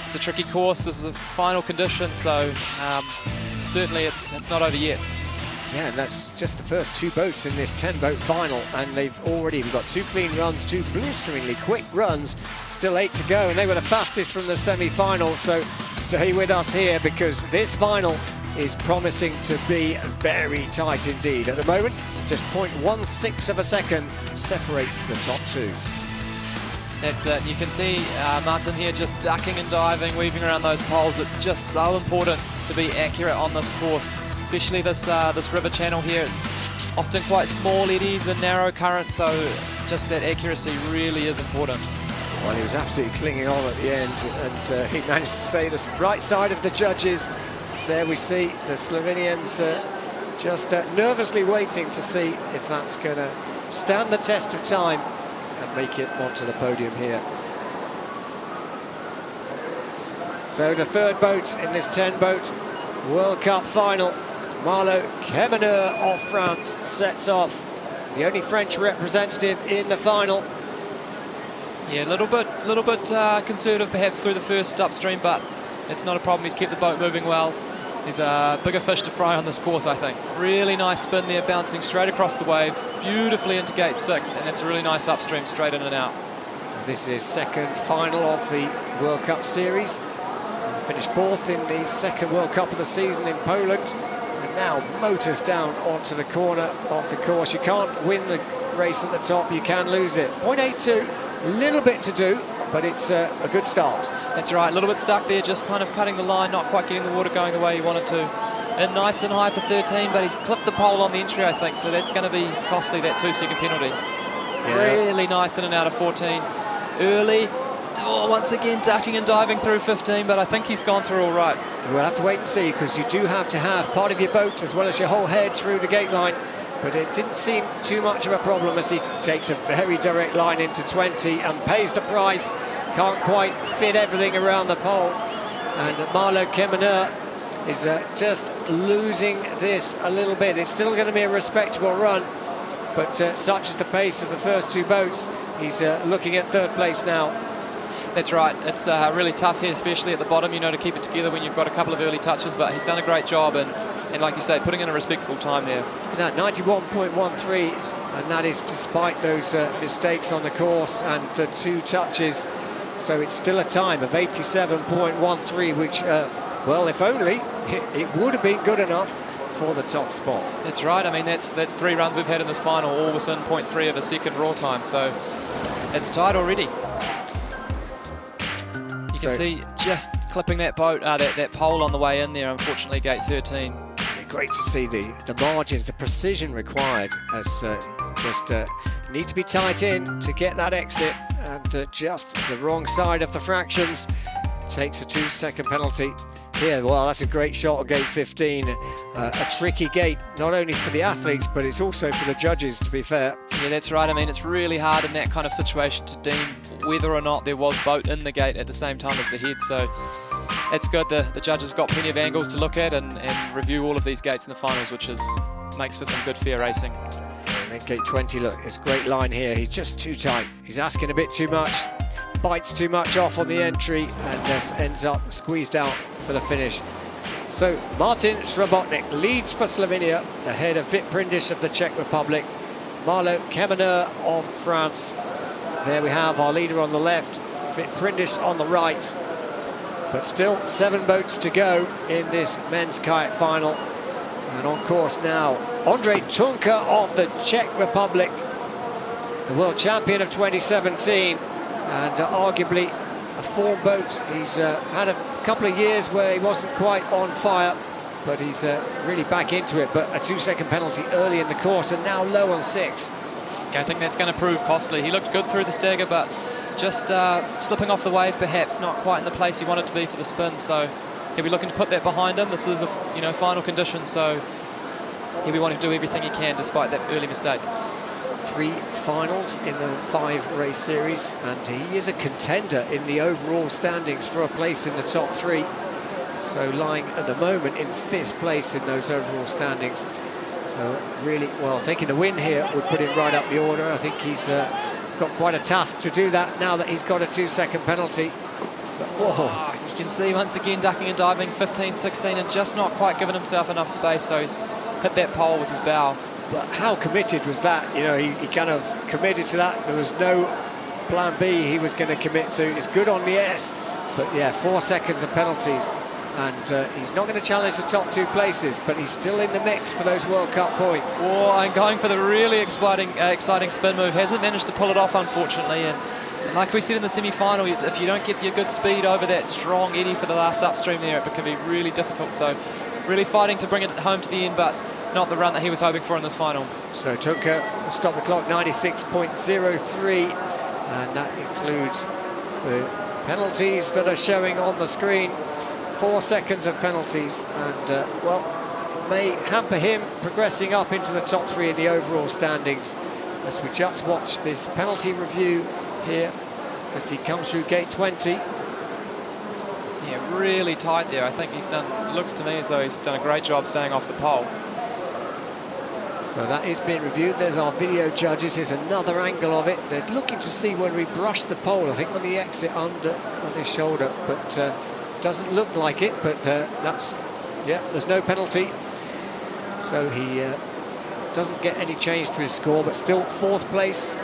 it's a tricky course. This is a final condition, so certainly it's not over yet. Yeah, and that's just the first 2 boats in this 10-boat final, and we've got 2 clean runs, 2 blisteringly quick runs, still 8 to go, and they were the fastest from the semi-final, so stay with us here because this final is promising to be very tight indeed. At the moment, just 0.16 of a second separates the top 2. That's it. You can see Martin here just ducking and diving, weaving around those poles. It's just so important to be accurate on this course, especially this river channel here. It's often quite small eddies and narrow currents, so just that accuracy really is important. Well, he was absolutely clinging on at the end, and he managed to stay the right side of the judges. So there we see the Slovenians just nervously waiting to see if that's going to stand the test of time and make it onto the podium here. So the 3rd boat in this 10-boat World Cup final, Marlo Kemeneur of France sets off. The only French representative in the final. Yeah, a little bit conservative perhaps through the first upstream, but it's not a problem. He's kept the boat moving well. There's a bigger fish to fry on this course, I think. Really nice spin there, bouncing straight across the wave, beautifully into gate 6, and it's a really nice upstream, straight in and out. This is 2nd final of the World Cup series. Finished 4th in the 2nd World Cup of the season in Poland, and now motors down onto the corner of the course. You can't win the race at the top, you can lose it. 0.82, a little bit to do, but it's a good start. That's right, a little bit stuck there, just kind of cutting the line, not quite getting the water going the way he wanted to. And nice and high for 13, but he's clipped the pole on the entry, I think, so that's going to be costly, that 2-second penalty. Yeah. Really nice in and out of 14. Early, once again ducking and diving through 15, but I think he's gone through all right. We'll have to wait and see, because you do have to have part of your boat as well as your whole head through the gate line. But it didn't seem too much of a problem as he takes a very direct line into 20 and pays the price. Can't quite fit everything around the pole. And Marlo Kemeneur is just losing this a little bit. It's still going to be a respectable run, but such is the pace of the first 2 boats. He's looking at 3rd place now. That's right. It's really tough here, especially at the bottom, to keep it together when you've got a couple of early touches, but he's done a great job, and like you say, putting in a respectable time there. Look at that, 91.13, and that is despite those mistakes on the course and the 2 touches. So it's still a time of 87.13, which, well, if only, it would have been good enough for the top spot. That's right. I mean, that's 3 runs we've had in this final, all within 0.3 of a second raw time, so it's tight already. You can see just clipping that boat, that pole on the way in there, unfortunately, gate 13. Great to see the margins, the precision required, as just need to be tight in to get that exit, and just the wrong side of the fractions takes a 2-second penalty. Yeah, well, that's a great shot at gate 15. A tricky gate, not only for the athletes, but it's also for the judges, to be fair. Yeah, that's right. I mean, it's really hard in that kind of situation to deem whether or not there was boat in the gate at the same time as the head. So it's good. The judges have got plenty of angles to look at and review all of these gates in the finals, which makes for some good fair racing. And then gate 20, look, it's a great line here. He's just too tight. He's asking a bit too much, bites too much off on the entry, and just ends up squeezed out for the finish. So Martin Srabotnik leads for Slovenia ahead of Vit Prindish of the Czech Republic, Marlo Kemeneur of France. There we have our leader on the left, Vit Prindish on the right. But still 7 boats to go in this men's kayak final. And on course now, Andrej Tunka of the Czech Republic, the world champion of 2017, and arguably a form boat. He's had a couple of years where he wasn't quite on fire, but he's really back into it. But a 2-second penalty early in the course, and now low on 6. Yeah, I think that's going to prove costly. He looked good through the stagger, but just slipping off the wave, perhaps not quite in the place he wanted to be for the spin. So he'll be looking to put that behind him. This is a final condition, so he'll be wanting to do everything he can despite that early mistake. 3 finals in the 5-race series, and he is a contender in the overall standings for a place in the top 3. So lying at the moment in 5th place in those overall standings. So really, well, taking the win here would put him right up the order. I think he's got quite a task to do that now that he's got a 2-second penalty. But, whoa. You can see once again ducking and diving 15, 16 and just not quite giving himself enough space, so he's hit that pole with his bow. But how committed was that? You know, he kind of committed to that. There was no plan B he was going to commit to. It's good on the S, but yeah, 4 seconds of penalties. And he's not going to challenge the top 2 places, but he's still in the mix for those World Cup points. Oh, and going for the really exciting spin move. Hasn't managed to pull it off, unfortunately. And like we said in the semi-final, if you don't get your good speed over that strong eddy for the last upstream there, it can be really difficult. So really fighting to bring it home to the end, but not the run that he was hoping for in this final. So Tunka stop the clock 96.03, and that includes the penalties that are showing on the screen. 4 seconds of penalties, and well, may hamper him progressing up into the top 3 in the overall standings. As we just watch this penalty review here as he comes through gate 20. Yeah, really tight there. I think he's done, looks to me as though he's done a great job staying off the pole. So that is being reviewed. There's our video judges. Here's another angle of it. They're looking to see when we brush the pole, I think when the exit under on his shoulder, but doesn't look like it, but that's, yeah, there's no penalty. So he doesn't get any change to his score, but still 4th place.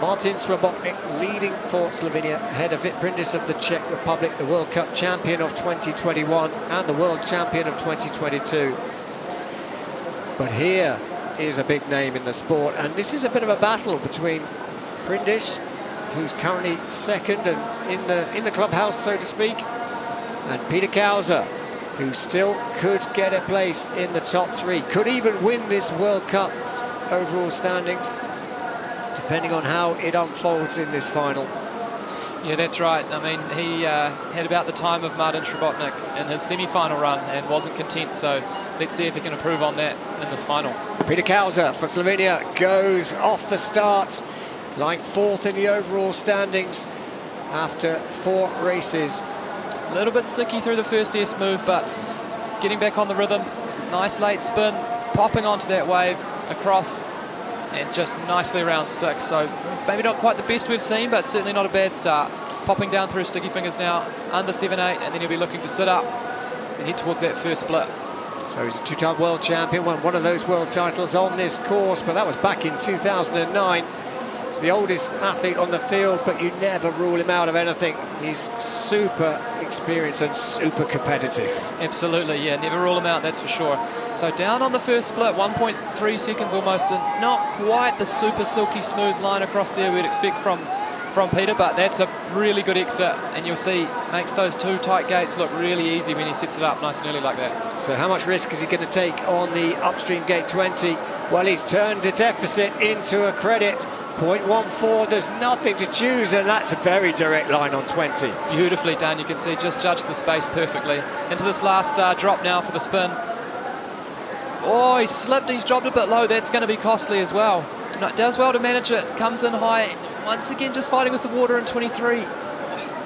Martin Srabotnik leading for Slovenia, ahead of Vitprindis of the Czech Republic, the World Cup champion of 2021 and the world champion of 2022. But here is a big name in the sport, and this is a bit of a battle between Prindis, who's currently 2nd and in the clubhouse, so to speak, and Peter Kauser, who still could get a place in the top 3, could even win this World Cup overall standings, depending on how it unfolds in this final. Yeah, that's right. I mean, he had about the time of Martin Srabotnik in his semi-final run and wasn't content, so let's see if he can improve on that in this final. Peter Kauser for Slovenia goes off the start, lying 4th in the overall standings after 4 races. A little bit sticky through the first S move, but getting back on the rhythm. Nice late spin, popping onto that wave across, and just nicely around 6. So maybe not quite the best we've seen, but certainly not a bad start. Popping down through sticky fingers now, under 7-8, and then he'll be looking to sit up and head towards that first split. So he's a 2-time world champion, won one of those world titles on this course, but that was back in 2009. He's the oldest athlete on the field, but you never rule him out of anything. He's super experienced and super competitive. Absolutely, yeah, never rule him out, that's for sure. So down on the first split, 1.3 seconds almost, and not quite the super silky smooth line across there we'd expect from Peter, but that's a really good exit, and you'll see makes those 2 tight gates look really easy when he sets it up nice and early like that. So how much risk is he going to take on the upstream gate 20? Well, he's turned a deficit into a credit. 0.14, there's nothing to choose, and that's a very direct line on 20. Beautifully done, you can see, just judged the space perfectly. Into this last drop now for the spin. Oh, he slipped, he's dropped a bit low, that's going to be costly as well. No, does well to manage it, comes in high, once again just fighting with the water in 23.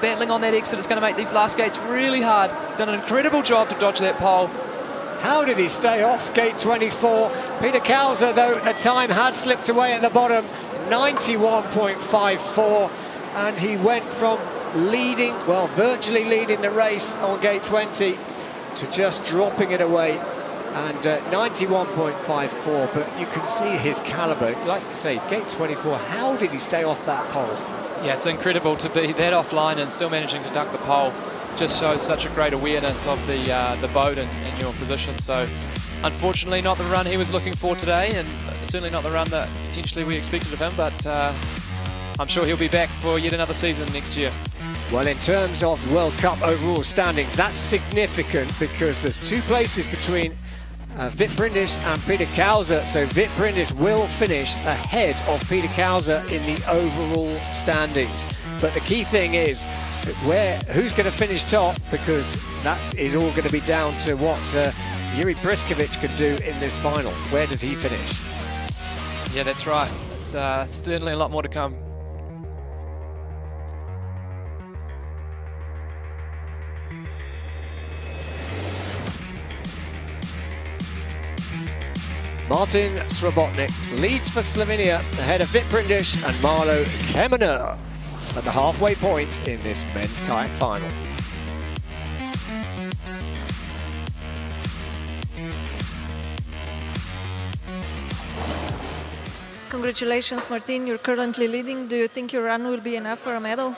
Battling on that exit, it's going to make these last gates really hard. He's done an incredible job to dodge that pole. How did he stay off gate 24? Peter Kauser, though, at time had slipped away at the bottom. 91.54, and he went from leading, well, virtually leading the race on gate 20 to just dropping it away, and 91.54, but you can see his caliber. Like you say, gate 24, how did he stay off that pole? Yeah, it's incredible to be that offline and still managing to duck the pole. Just shows such a great awareness of the boat and your position. So Unfortunately, not the run he was looking for today, and certainly not the run that potentially we expected of him, but I'm sure he'll be back for yet another season next year. Well, in terms of World Cup overall standings, that's significant because there's 2 places between Vit Brindis and Peter Kauser. So Vit Brindis will finish ahead of Peter Kauser in the overall standings. But the key thing is who's going to finish top, because that is all going to be down to what Yuri Priskovic can do in this final. Where does he finish? Yeah, that's right. It's certainly a lot more to come. Martin Srabotnik leads for Slovenia ahead of Vit Brindis and Marlo Kemener at the halfway point in this men's kayak final. Congratulations, Martin. You're currently leading. Do you think your run will be enough for a medal?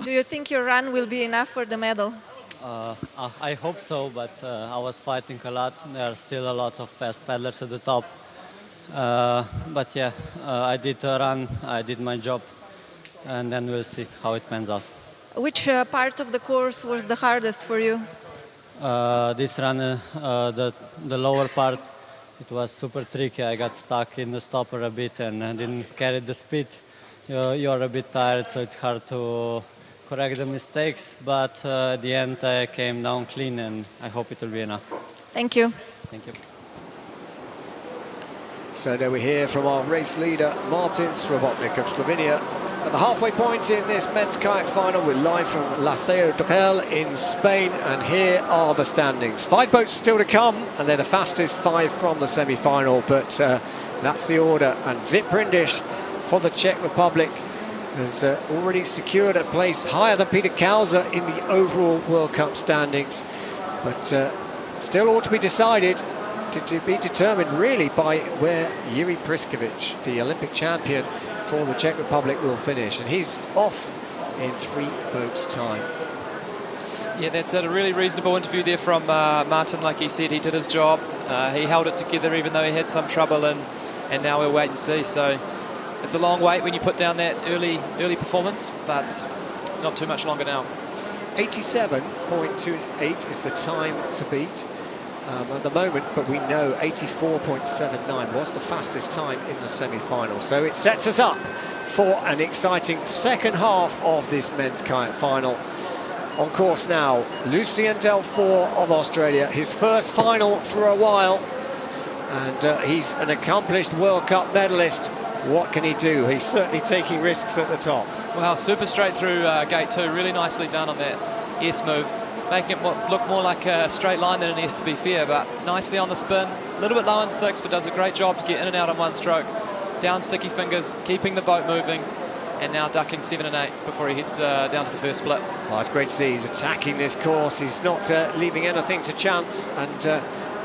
Do you think your run will be enough for the medal? I hope so, but I was fighting a lot. There are still a lot of fast paddlers at the top. But yeah, I did a run, I did my job, and then we'll see how it pans out. Which part of the course was the hardest for you? This run, the lower part, it was super tricky. I got stuck in the stopper a bit and I didn't carry the speed. You're a bit tired, so it's hard to correct the mistakes, but at the end I came down clean and I hope it will be enough. Thank you. Thank you. So there we hear from our race leader, Martin Srabotnik of Slovenia. At the halfway point in this men's kayak final, we're live from Laseo Doquel in Spain, and here are the standings. 5 boats still to come, and they're the fastest 5 from the semi-final, but that's the order. And Vit Brindis for the Czech Republic has already secured a place higher than Peter Kauser in the overall World Cup standings, but still all to be decided, to be determined really by where Yuri Priskovic, the Olympic champion for the Czech Republic, will finish, and he's off in 3 boats' time. Yeah, that's a really reasonable interview there from Martin. Like he said, he did his job. He held it together even though he had some trouble, and now we'll wait and see. So it's a long wait when you put down that early performance, but not too much longer now. 87.28 is the time to beat at the moment, but we know 84.79 was the fastest time in the semi-final. So it sets us up for an exciting second half of this men's kayak final. On course now, Lucien Delfour of Australia, his first final for a while, and he's an accomplished World Cup medalist. What can he do? He's certainly taking risks at the top. Well, super straight through gate 2, really nicely done on that S move, making it look more like a straight line than an S, to be fair, but nicely on the spin, a little bit low in 6, but does a great job to get in and out on one stroke, down sticky fingers, keeping the boat moving, and now ducking 7 and 8 before he heads down to the first split. Well, it's great to see he's attacking this course. He's not leaving anything to chance, and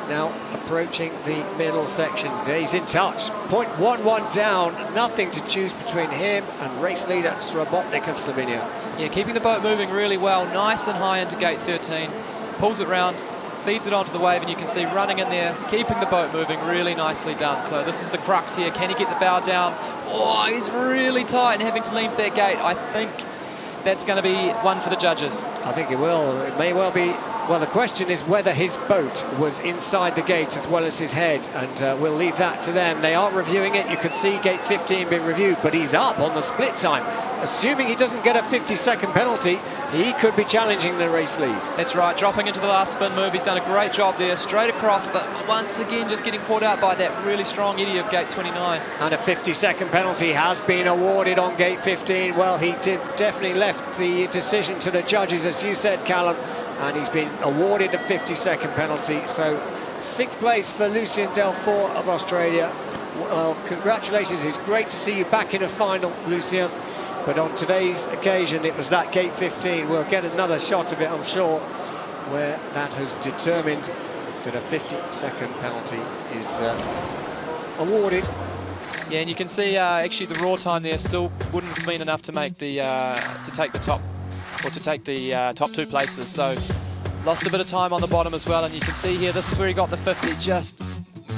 now approaching the middle section. He's in touch. 0.11 down, nothing to choose between him and race leader Srabotnik of Slovenia. Yeah, keeping the boat moving really well, nice and high into gate 13, pulls it round, feeds it onto the wave, and you can see running in there, keeping the boat moving, really nicely done. So this is the crux here. Can he get the bow down? Oh, he's really tight and having to lean for that gate. I think that's going to be one for the judges. I think it will. It may well be. Well, the question is whether his boat was inside the gate as well as his head, and we'll leave that to them. They are reviewing it. You can see gate 15 being reviewed, but he's up on the split time. Assuming he doesn't get a 50-second penalty, he could be challenging the race lead. That's right, dropping into the last spin move. He's done a great job there, straight across, but once again just getting caught out by that really strong eddy of gate 29. And a 50-second penalty has been awarded on gate 15. Well, he definitely left the decision to the judges, as you said, Callum, and he's been awarded a 50-second penalty. So 6th place for Lucien Delfour of Australia. Well, congratulations. It's great to see you back in a final, Lucien. But on today's occasion, it was that gate 15. We'll get another shot of it, I'm sure, where that has determined that a 50-second penalty is awarded. Yeah, and you can see actually the raw time there still wouldn't have been enough to make the top 2 places. So Lost a bit of time on the bottom as well, and you can see here, this is where he got the 50, just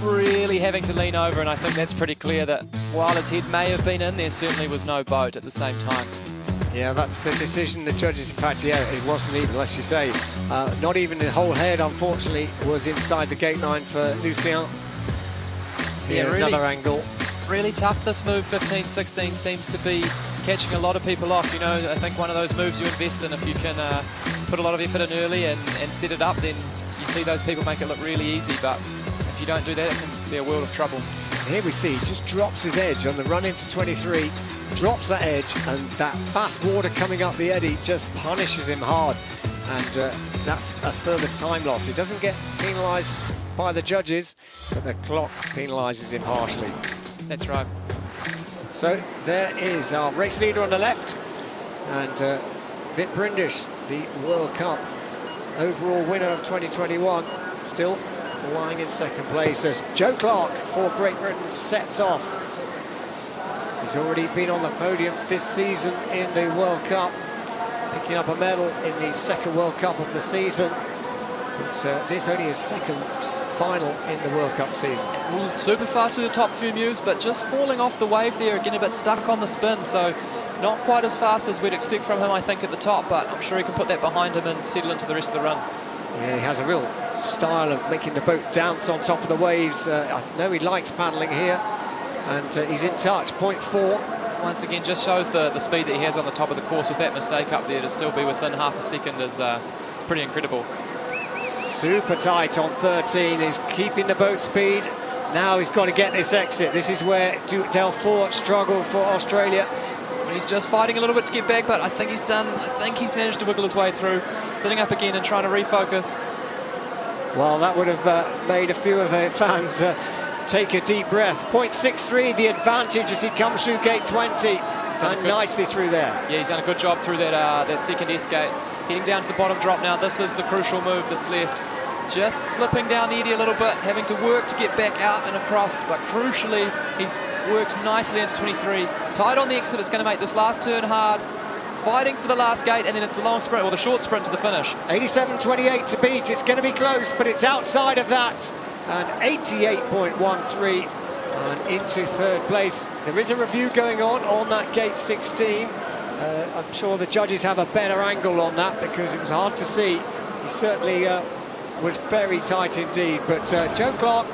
really having to lean over, and I think that's pretty clear that while his head may have been in, there certainly was no boat at the same time. Yeah, that's the decision the judges, in fact, yeah, it wasn't even, as you say, not even the whole head, unfortunately, was inside the gate line for Lucien. Yeah, really, another angle. Really tough, this move, 15-16, seems to be catching a lot of people off. You know, I think one of those moves you invest in, if you can put a lot of effort in early and set it up, then you see those people make it look really easy, but if you don't do that, it can be a world of trouble. Here we see, just drops his edge on the run into 23, drops that edge, and that fast water coming up the eddy just punishes him hard, and that's a further time loss. He doesn't get penalised by the judges, but the clock penalises him harshly. That's right. So there is our race leader on the left, and Vit Brindish, the World Cup overall winner of 2021, still lying in second place as Joe Clark for Great Britain sets off. He's already been on the podium this season in the World Cup, picking up a medal in the second World Cup of the season. But this only his second final in the World Cup season. Super fast through the top few moves, but just falling off the wave there, getting a bit stuck on the spin, so not quite as fast as we'd expect from him, I think, at the top, but I'm sure he can put that behind him and settle into the rest of the run. Yeah, he has a real style of making the boat dance on top of the waves. I know he likes paddling here, and he's in touch, 0.4. Once again, just shows the speed that he has on the top of the course. With that mistake up there, to still be within half a second is it's pretty incredible. Super tight on 13, he's keeping the boat speed. Now he's got to get this exit. This is where Delfour struggled for Australia. He's just fighting a little bit to get back, but I think he's done. I think he's managed to wiggle his way through, sitting up again and trying to refocus. Well, that would have made a few of the fans take a deep breath. 0.63, the advantage as he comes through gate 20, and nicely through there. Yeah, he's done a good job through that second S-gate. Heading down to the bottom drop now. This is the crucial move that's left. Just slipping down the eddy a little bit, having to work to get back out and across, but crucially, he's worked nicely into 23. Tight on the exit, it's going to make this last turn hard. Fighting for the last gate, and then it's the long sprint, or the short sprint to the finish. 87.28 to beat. It's going to be close, but it's outside of that. And 88.13, and into third place. There is a review going on that gate 16. I'm sure the judges have a better angle on that because it was hard to see. He certainly was very tight indeed, but Joe Clark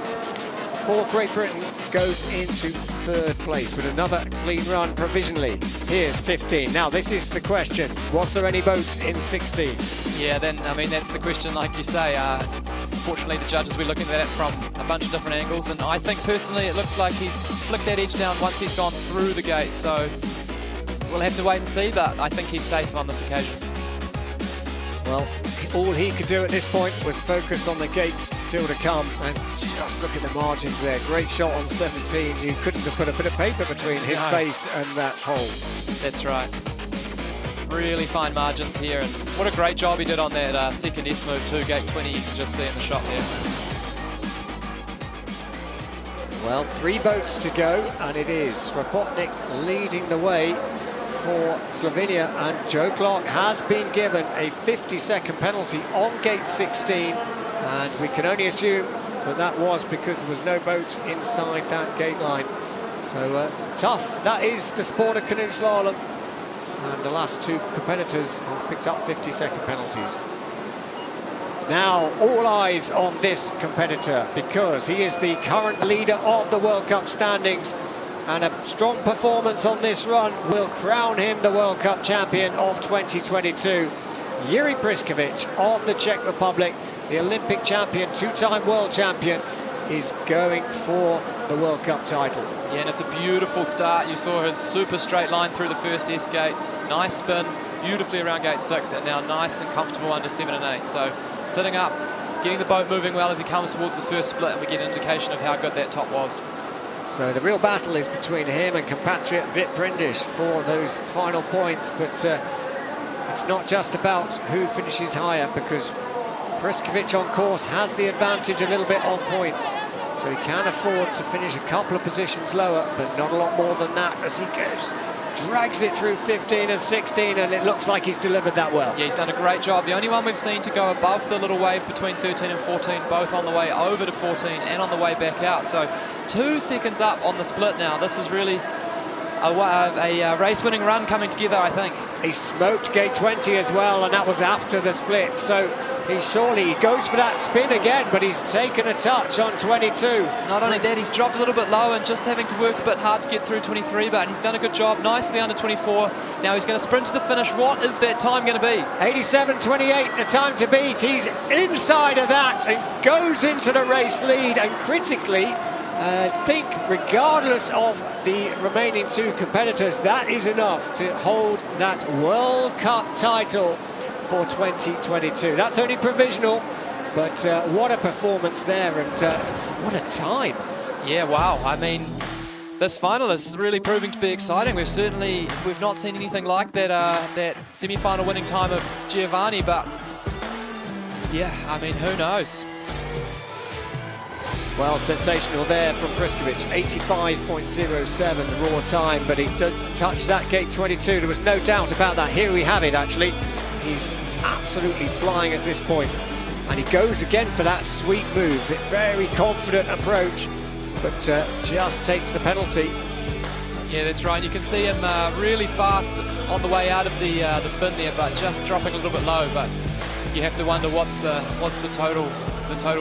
for Great Britain goes into third place with another clean run provisionally. Here's 15. Now this is the question, was there any boat in 16? Yeah, then I mean that's the question, like you say. Fortunately the judges will be looking at it from a bunch of different angles, and I think personally it looks like he's flicked that edge down once he's gone through the gate, so we'll have to wait and see, but I think he's safe on this occasion. Well, all he could do at this point was focus on the gates still to come, and just look at the margins there. Great shot on 17. You couldn't have put a bit of paper between his face and that hole. That's right. Really fine margins here, and what a great job he did on that second S move too, gate 20, you can just see in the shot there. Well, 3 boats to go, and it is Srapotnik leading the way for Slovenia, and Joe Clark has been given a 50-second penalty on gate 16, and we can only assume that that was because there was no boat inside that gate line. So tough. That is the sport of canoe slalom, and the last 2 competitors have picked up 50-second penalties. Now all eyes on this competitor because he is the current leader of the World Cup standings, and a strong performance on this run will crown him the World Cup champion of 2022. Yuri Priskovic of the Czech Republic, the Olympic champion, 2-time world champion, is going for the World Cup title. Yeah, and it's a beautiful start. You saw his super straight line through the first S gate, nice spin, beautifully around gate 6, and now nice and comfortable under 7 and 8. So sitting up, getting the boat moving well as he comes towards the first split, and we get an indication of how good that top was. So the real battle is between him and compatriot Vit Brindish for those final points, but it's not just about who finishes higher, because Priskovic on course has the advantage a little bit on points, so he can afford to finish a couple of positions lower, but not a lot more than that as he goes drags it through 15 and 16, and it looks like he's delivered that well. Yeah, he's done a great job. The only one we've seen to go above the little wave between 13 and 14, both on the way over to 14 and on the way back out. So 2 seconds up on the split now. This is really a race-winning run coming together, I think. He smoked gate 20 as well, and that was after the split. So he goes for that spin again, but he's taken a touch on 22. Not only that, he's dropped a little bit low and just having to work a bit hard to get through 23, but he's done a good job, nicely under 24. Now he's going to sprint to the finish. What is that time going to be? 87.28, the time to beat. He's inside of that and goes into the race lead, and critically, I think regardless of the remaining 2 competitors, that is enough to hold that World Cup title for 2022. That's only provisional, but what a performance there, and what a time. Yeah, wow. I mean, this final is really proving to be exciting. We've not seen anything like that that semi-final winning time of Giovanni, but yeah, I mean, who knows? Well, sensational there from Priskovic, 85.07 raw time, but he touched that gate 22. There was no doubt about that. Here we have it, actually. He's absolutely flying at this point, and he goes again for that sweep move. Very confident approach, but just takes the penalty. Yeah, that's right. You can see him really fast on the way out of the spin there, but just dropping a little bit low. But you have to wonder what's the total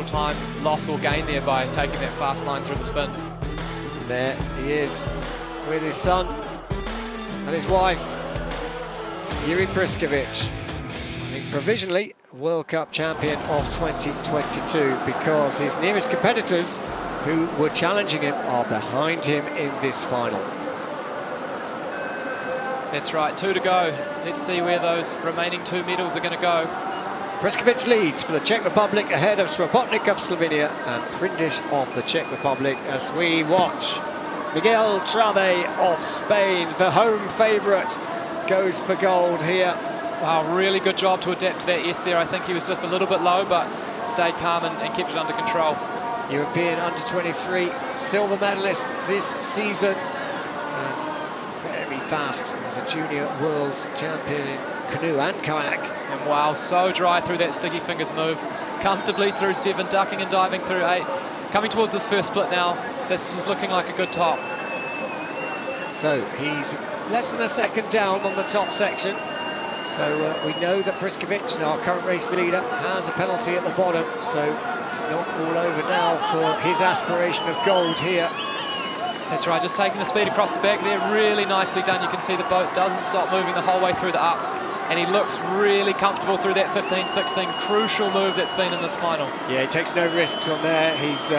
time loss or gain there by taking that fast line through the spin. There he is with his son and his wife, Yuri Priskovic. I think provisionally World Cup champion of 2022, because his nearest competitors who were challenging him are behind him in this final. That's right, 2 to go. Let's see where those remaining 2 medals are going to go. Priskovic leads for the Czech Republic ahead of Srapotnik of Slovenia and Prindish of the Czech Republic, as we watch Miguel Trave of Spain, the home favourite, goes for gold here. Wow, really good job to adapt to that S there. I think he was just a little bit low, but stayed calm and kept it under control. European under-23 silver medalist this season, and very fast as a junior world champion in canoe and kayak. And wow, so dry through that sticky fingers move. Comfortably through 7, ducking and diving through 8. Coming towards this first split now. This is looking like a good top. So he's less than a second down on the top section. So we know that Priskovic, our current race leader, has a penalty at the bottom. So it's not all over now for his aspiration of gold here. That's right, just taking the speed across the back there. Really nicely done. You can see the boat doesn't stop moving the whole way through the up. And he looks really comfortable through that 15-16 crucial move that's been in this final. Yeah, he takes no risks on there. He's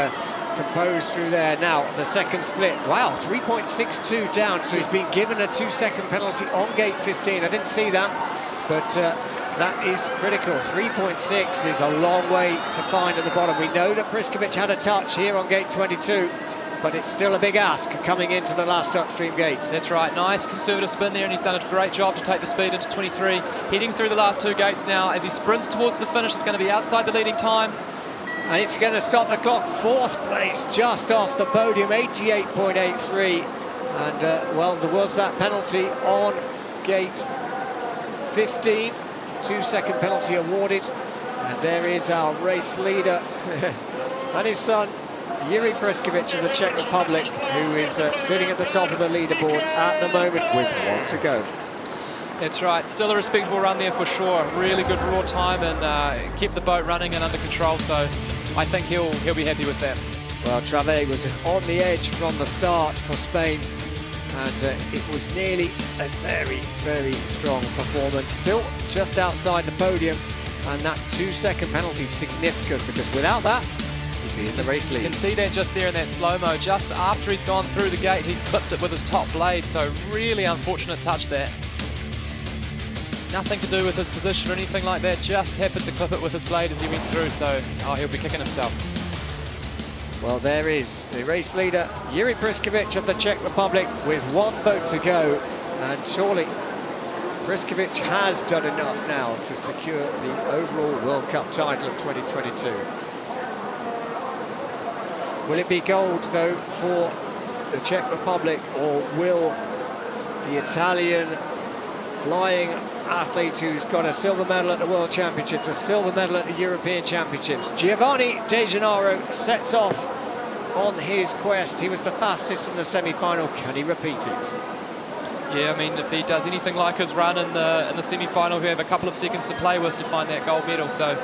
composed through there. Now, the second split. Wow, 3.62 down. So he's been given a 2-second penalty on gate 15. I didn't see that, but that is critical. 3.6 is a long way to find at the bottom. We know that Priskovic had a touch here on gate 22, but it's still a big ask coming into the last upstream gate. That's right, nice conservative spin there, and he's done a great job to take the speed into 23. Heading through the last 2 gates now. As he sprints towards the finish, it's going to be outside the leading time. And it's going to stop the clock. 4th place, just off the podium, 88.83. And, well, there was that penalty on gate 15. 2-second penalty awarded. And there is our race leader and his son, Yuri Priskovic of the Czech Republic, who is sitting at the top of the leaderboard at the moment with 1 to go. That's right, still a respectable run there for sure. Really good raw time and kept the boat running and under control, so I think he'll be happy with that. Well, Trave was on the edge from the start for Spain, and it was nearly a very, very strong performance. Still just outside the podium, and that 2-second penalty is significant, because without that, he'd be in the race lead. You can see that just there in that slow-mo. Just after he's gone through the gate, he's clipped it with his top blade, so really unfortunate touch there. Nothing to do with his position or anything like that, just happened to clip it with his blade as he went through, so he'll be kicking himself. Well, there is the race leader, Yuri Priskovic of the Czech Republic, with 1 boat to go, and surely Priskovic has done enough now to secure the overall World Cup title of 2022. Will it be gold, though, for the Czech Republic, or will the Italian flying athlete who's got a silver medal at the World Championships, a silver medal at the European Championships. Giovanni De Gennaro sets off on his quest. He was the fastest in the semi-final. Can he repeat it? Yeah, I mean, if he does anything like his run in the semi-final, we have a couple of seconds to play with to find that gold medal. So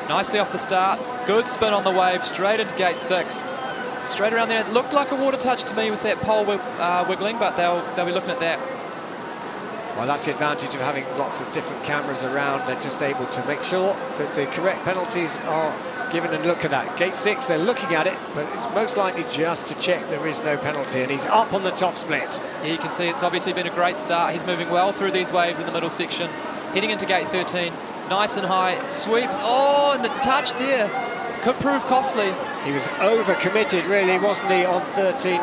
nicely off the start, good spin on the wave, straight into gate 6. Straight around there, it looked like a water touch to me with that pole wiggling, but they'll be looking at that. Well, that's the advantage of having lots of different cameras around. They're just able to make sure that the correct penalties are given. And look at that. Gate 6, they're looking at it, but it's most likely just to check there is no penalty. And he's up on the top split. Yeah, you can see it's obviously been a great start. He's moving well through these waves in the middle section. Heading into gate 13, nice and high. Sweeps, oh, and the touch there. Could prove costly. He was over-committed, really, wasn't he, on 13?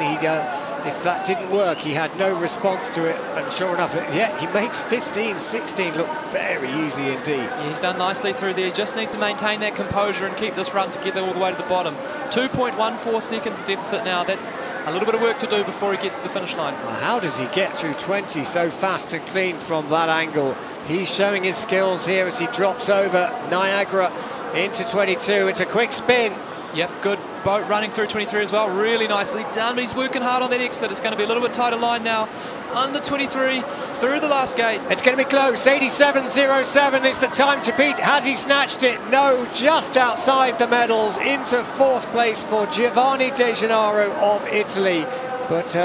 If that didn't work, he had no response to it, and sure enough, yeah, he makes 15, 16 look very easy indeed. Yeah, he's done nicely through there. Just needs to maintain that composure and keep this run together all the way to the bottom. 2.14 seconds deficit now. That's a little bit of work to do before he gets to the finish line. Well, how does he get through 20 so fast and clean from that angle? He's showing his skills here as he drops over Niagara into 22. It's a quick spin. Yep, good boat running through 23 as well. Really nicely done. He's working hard on that exit. It's going to be a little bit tighter line now. Under 23, through the last gate. It's going to be close. 87.07 is the time to beat. Has he snatched it? No, just outside the medals. Into 4th place for Giovanni De Gennaro of Italy. But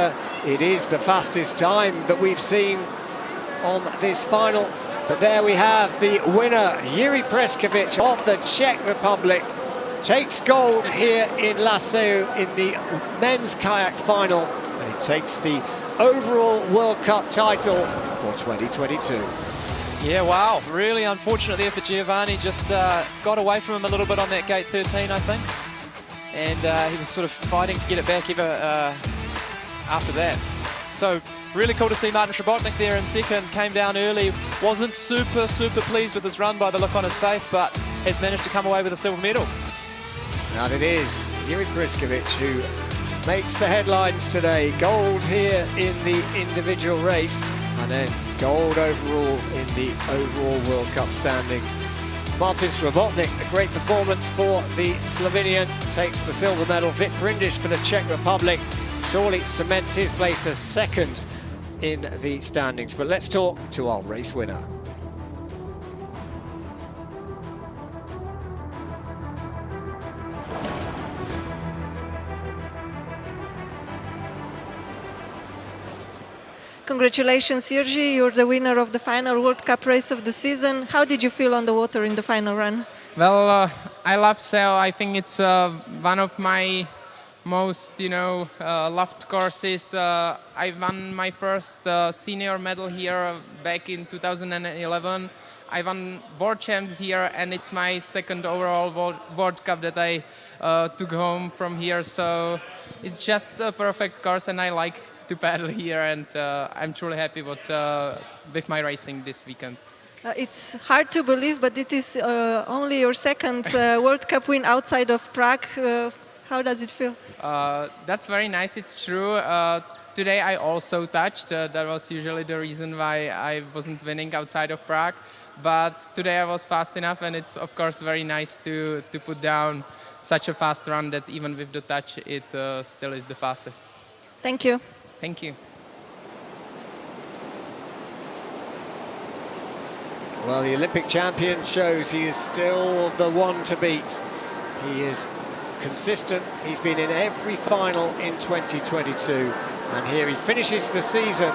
it is the fastest time that we've seen on this final. But there we have the winner, Jiri Preskovic of the Czech Republic. Takes gold here in Laseu in the men's kayak final, and he takes the overall World Cup title for 2022. Yeah, wow, really unfortunate there for Giovanni. Just got away from him a little bit on that gate 13, I think, and he was sort of fighting to get it back after that. So really cool to see Martin Srabotnik there in second. Came down early, wasn't super pleased with his run by the look on his face, but has managed to come away with a silver medal. And it is Jiri Preskovic who makes the headlines today. Gold here in the individual race, and then gold overall in the overall World Cup standings. Martin Srabotnik, a great performance for the Slovenian, takes the silver medal. Vit Brindiš for the Czech Republic surely cements his place as second in the standings. But let's talk to our race winner. Congratulations, Jiří. You're the winner of the final World Cup race of the season. How did you feel on the water in the final run? Well, I love sail. I think it's one of my most, loved courses. I won my first senior medal here back in 2011. I won World Champs here, and it's my second overall World Cup that I took home from here. So it's just a perfect course, and I like to paddle here, and I'm truly happy with my racing this weekend. It's hard to believe, but it is only your second World Cup win outside of Prague. How does it feel? That's very nice, it's true. Today I also touched. That was usually the reason why I wasn't winning outside of Prague. But today I was fast enough, and it's of course very nice to put down such a fast run that even with the touch it still is the fastest. Thank you. Thank you. Well, the Olympic champion shows he is still the one to beat. He is consistent. He's been in every final in 2022. And here he finishes the season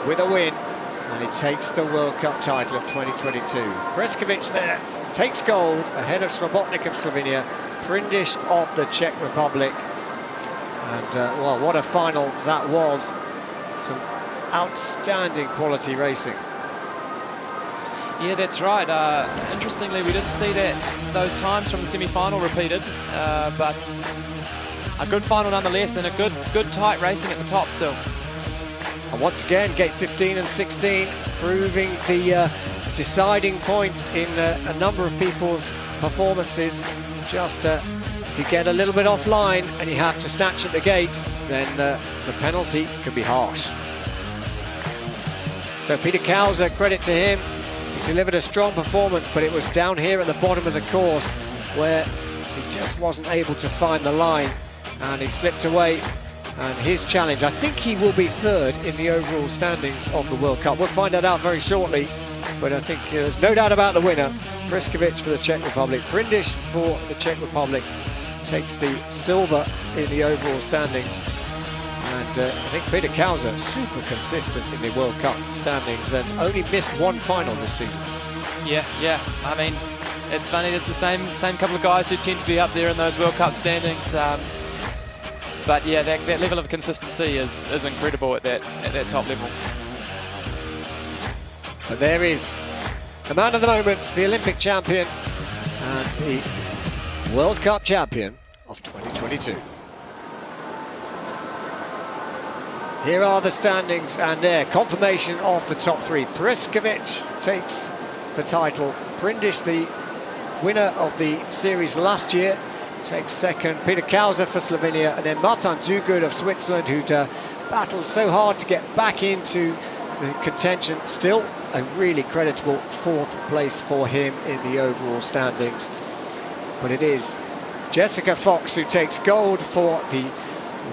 with a win. And he takes the World Cup title of 2022. Preskovic there takes gold ahead of Srabotnik of Slovenia, Brindiš of the Czech Republic. And, well, what a final that was. Some outstanding quality racing. Yeah, that's right. Interestingly, we didn't see those times from the semi-final repeated, but a good final nonetheless, and a good tight racing at the top still. And once again, gate 15 and 16 proving the deciding point in a number of people's performances. Just if you get a little bit offline and you have to snatch at the gate, then the penalty can be harsh. So Peter Kauser, credit to him. He delivered a strong performance, but it was down here at the bottom of the course where he just wasn't able to find the line, and he slipped away. And his challenge, I think he will be third in the overall standings of the World Cup. We'll find that out very shortly, but I think there's no doubt about the winner. Priskovic for the Czech Republic. Prindiš for the Czech Republic takes the silver in the overall standings. And I think Peter Kauser, super consistent in the World Cup standings and only missed one final this season. Yeah. I mean, it's funny, it's the same couple of guys who tend to be up there in those World Cup standings. But yeah, that level of consistency is incredible at that top level. But there is the man of the moment, the Olympic champion and the World Cup champion of 2022. Here are the standings and there, confirmation of the top three. Priskovic takes the title. Prindiš, the winner of the series last year, takes second. Peter Kauser for Slovenia, and then Martin Duguid of Switzerland, who'd battled so hard to get back into the contention. Still a really creditable fourth place for him in the overall standings. But it is Jessica Fox who takes gold for the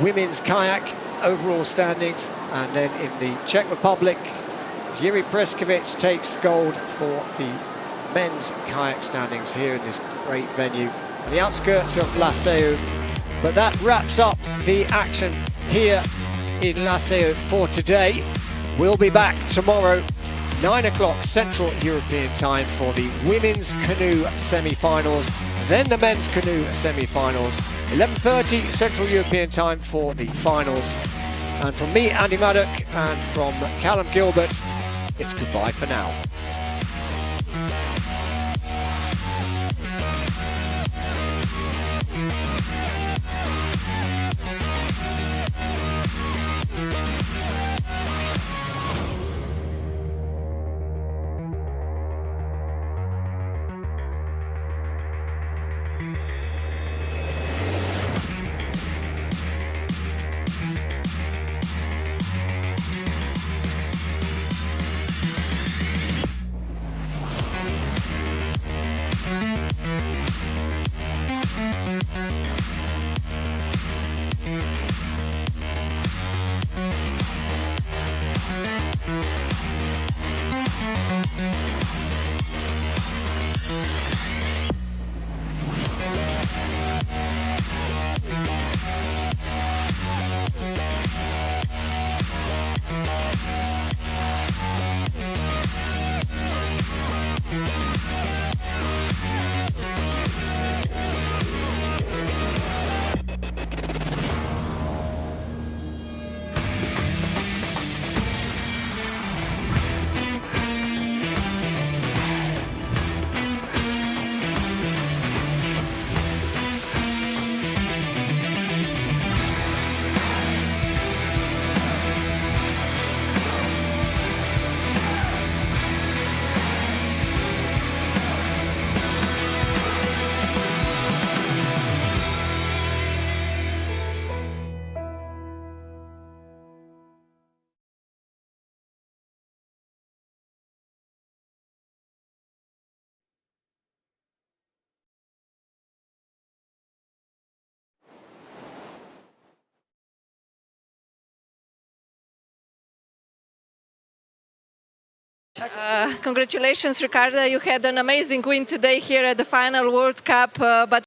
women's kayak overall standings, and then in the Czech Republic, Yuri Priskovic takes gold for the men's kayak standings here in this great venue on the outskirts of Laseu. But that wraps up the action here in Laseu for today. We'll be back tomorrow, 9 o'clock Central European time, for the women's canoe semi-finals, then the men's canoe semi-finals, 11:30 Central European time for the finals. And from me, Andy Maddock, and from Callum Gilbert, it's goodbye for now. Congratulations, Ricarda. You had an amazing win today here at the final World Cup, but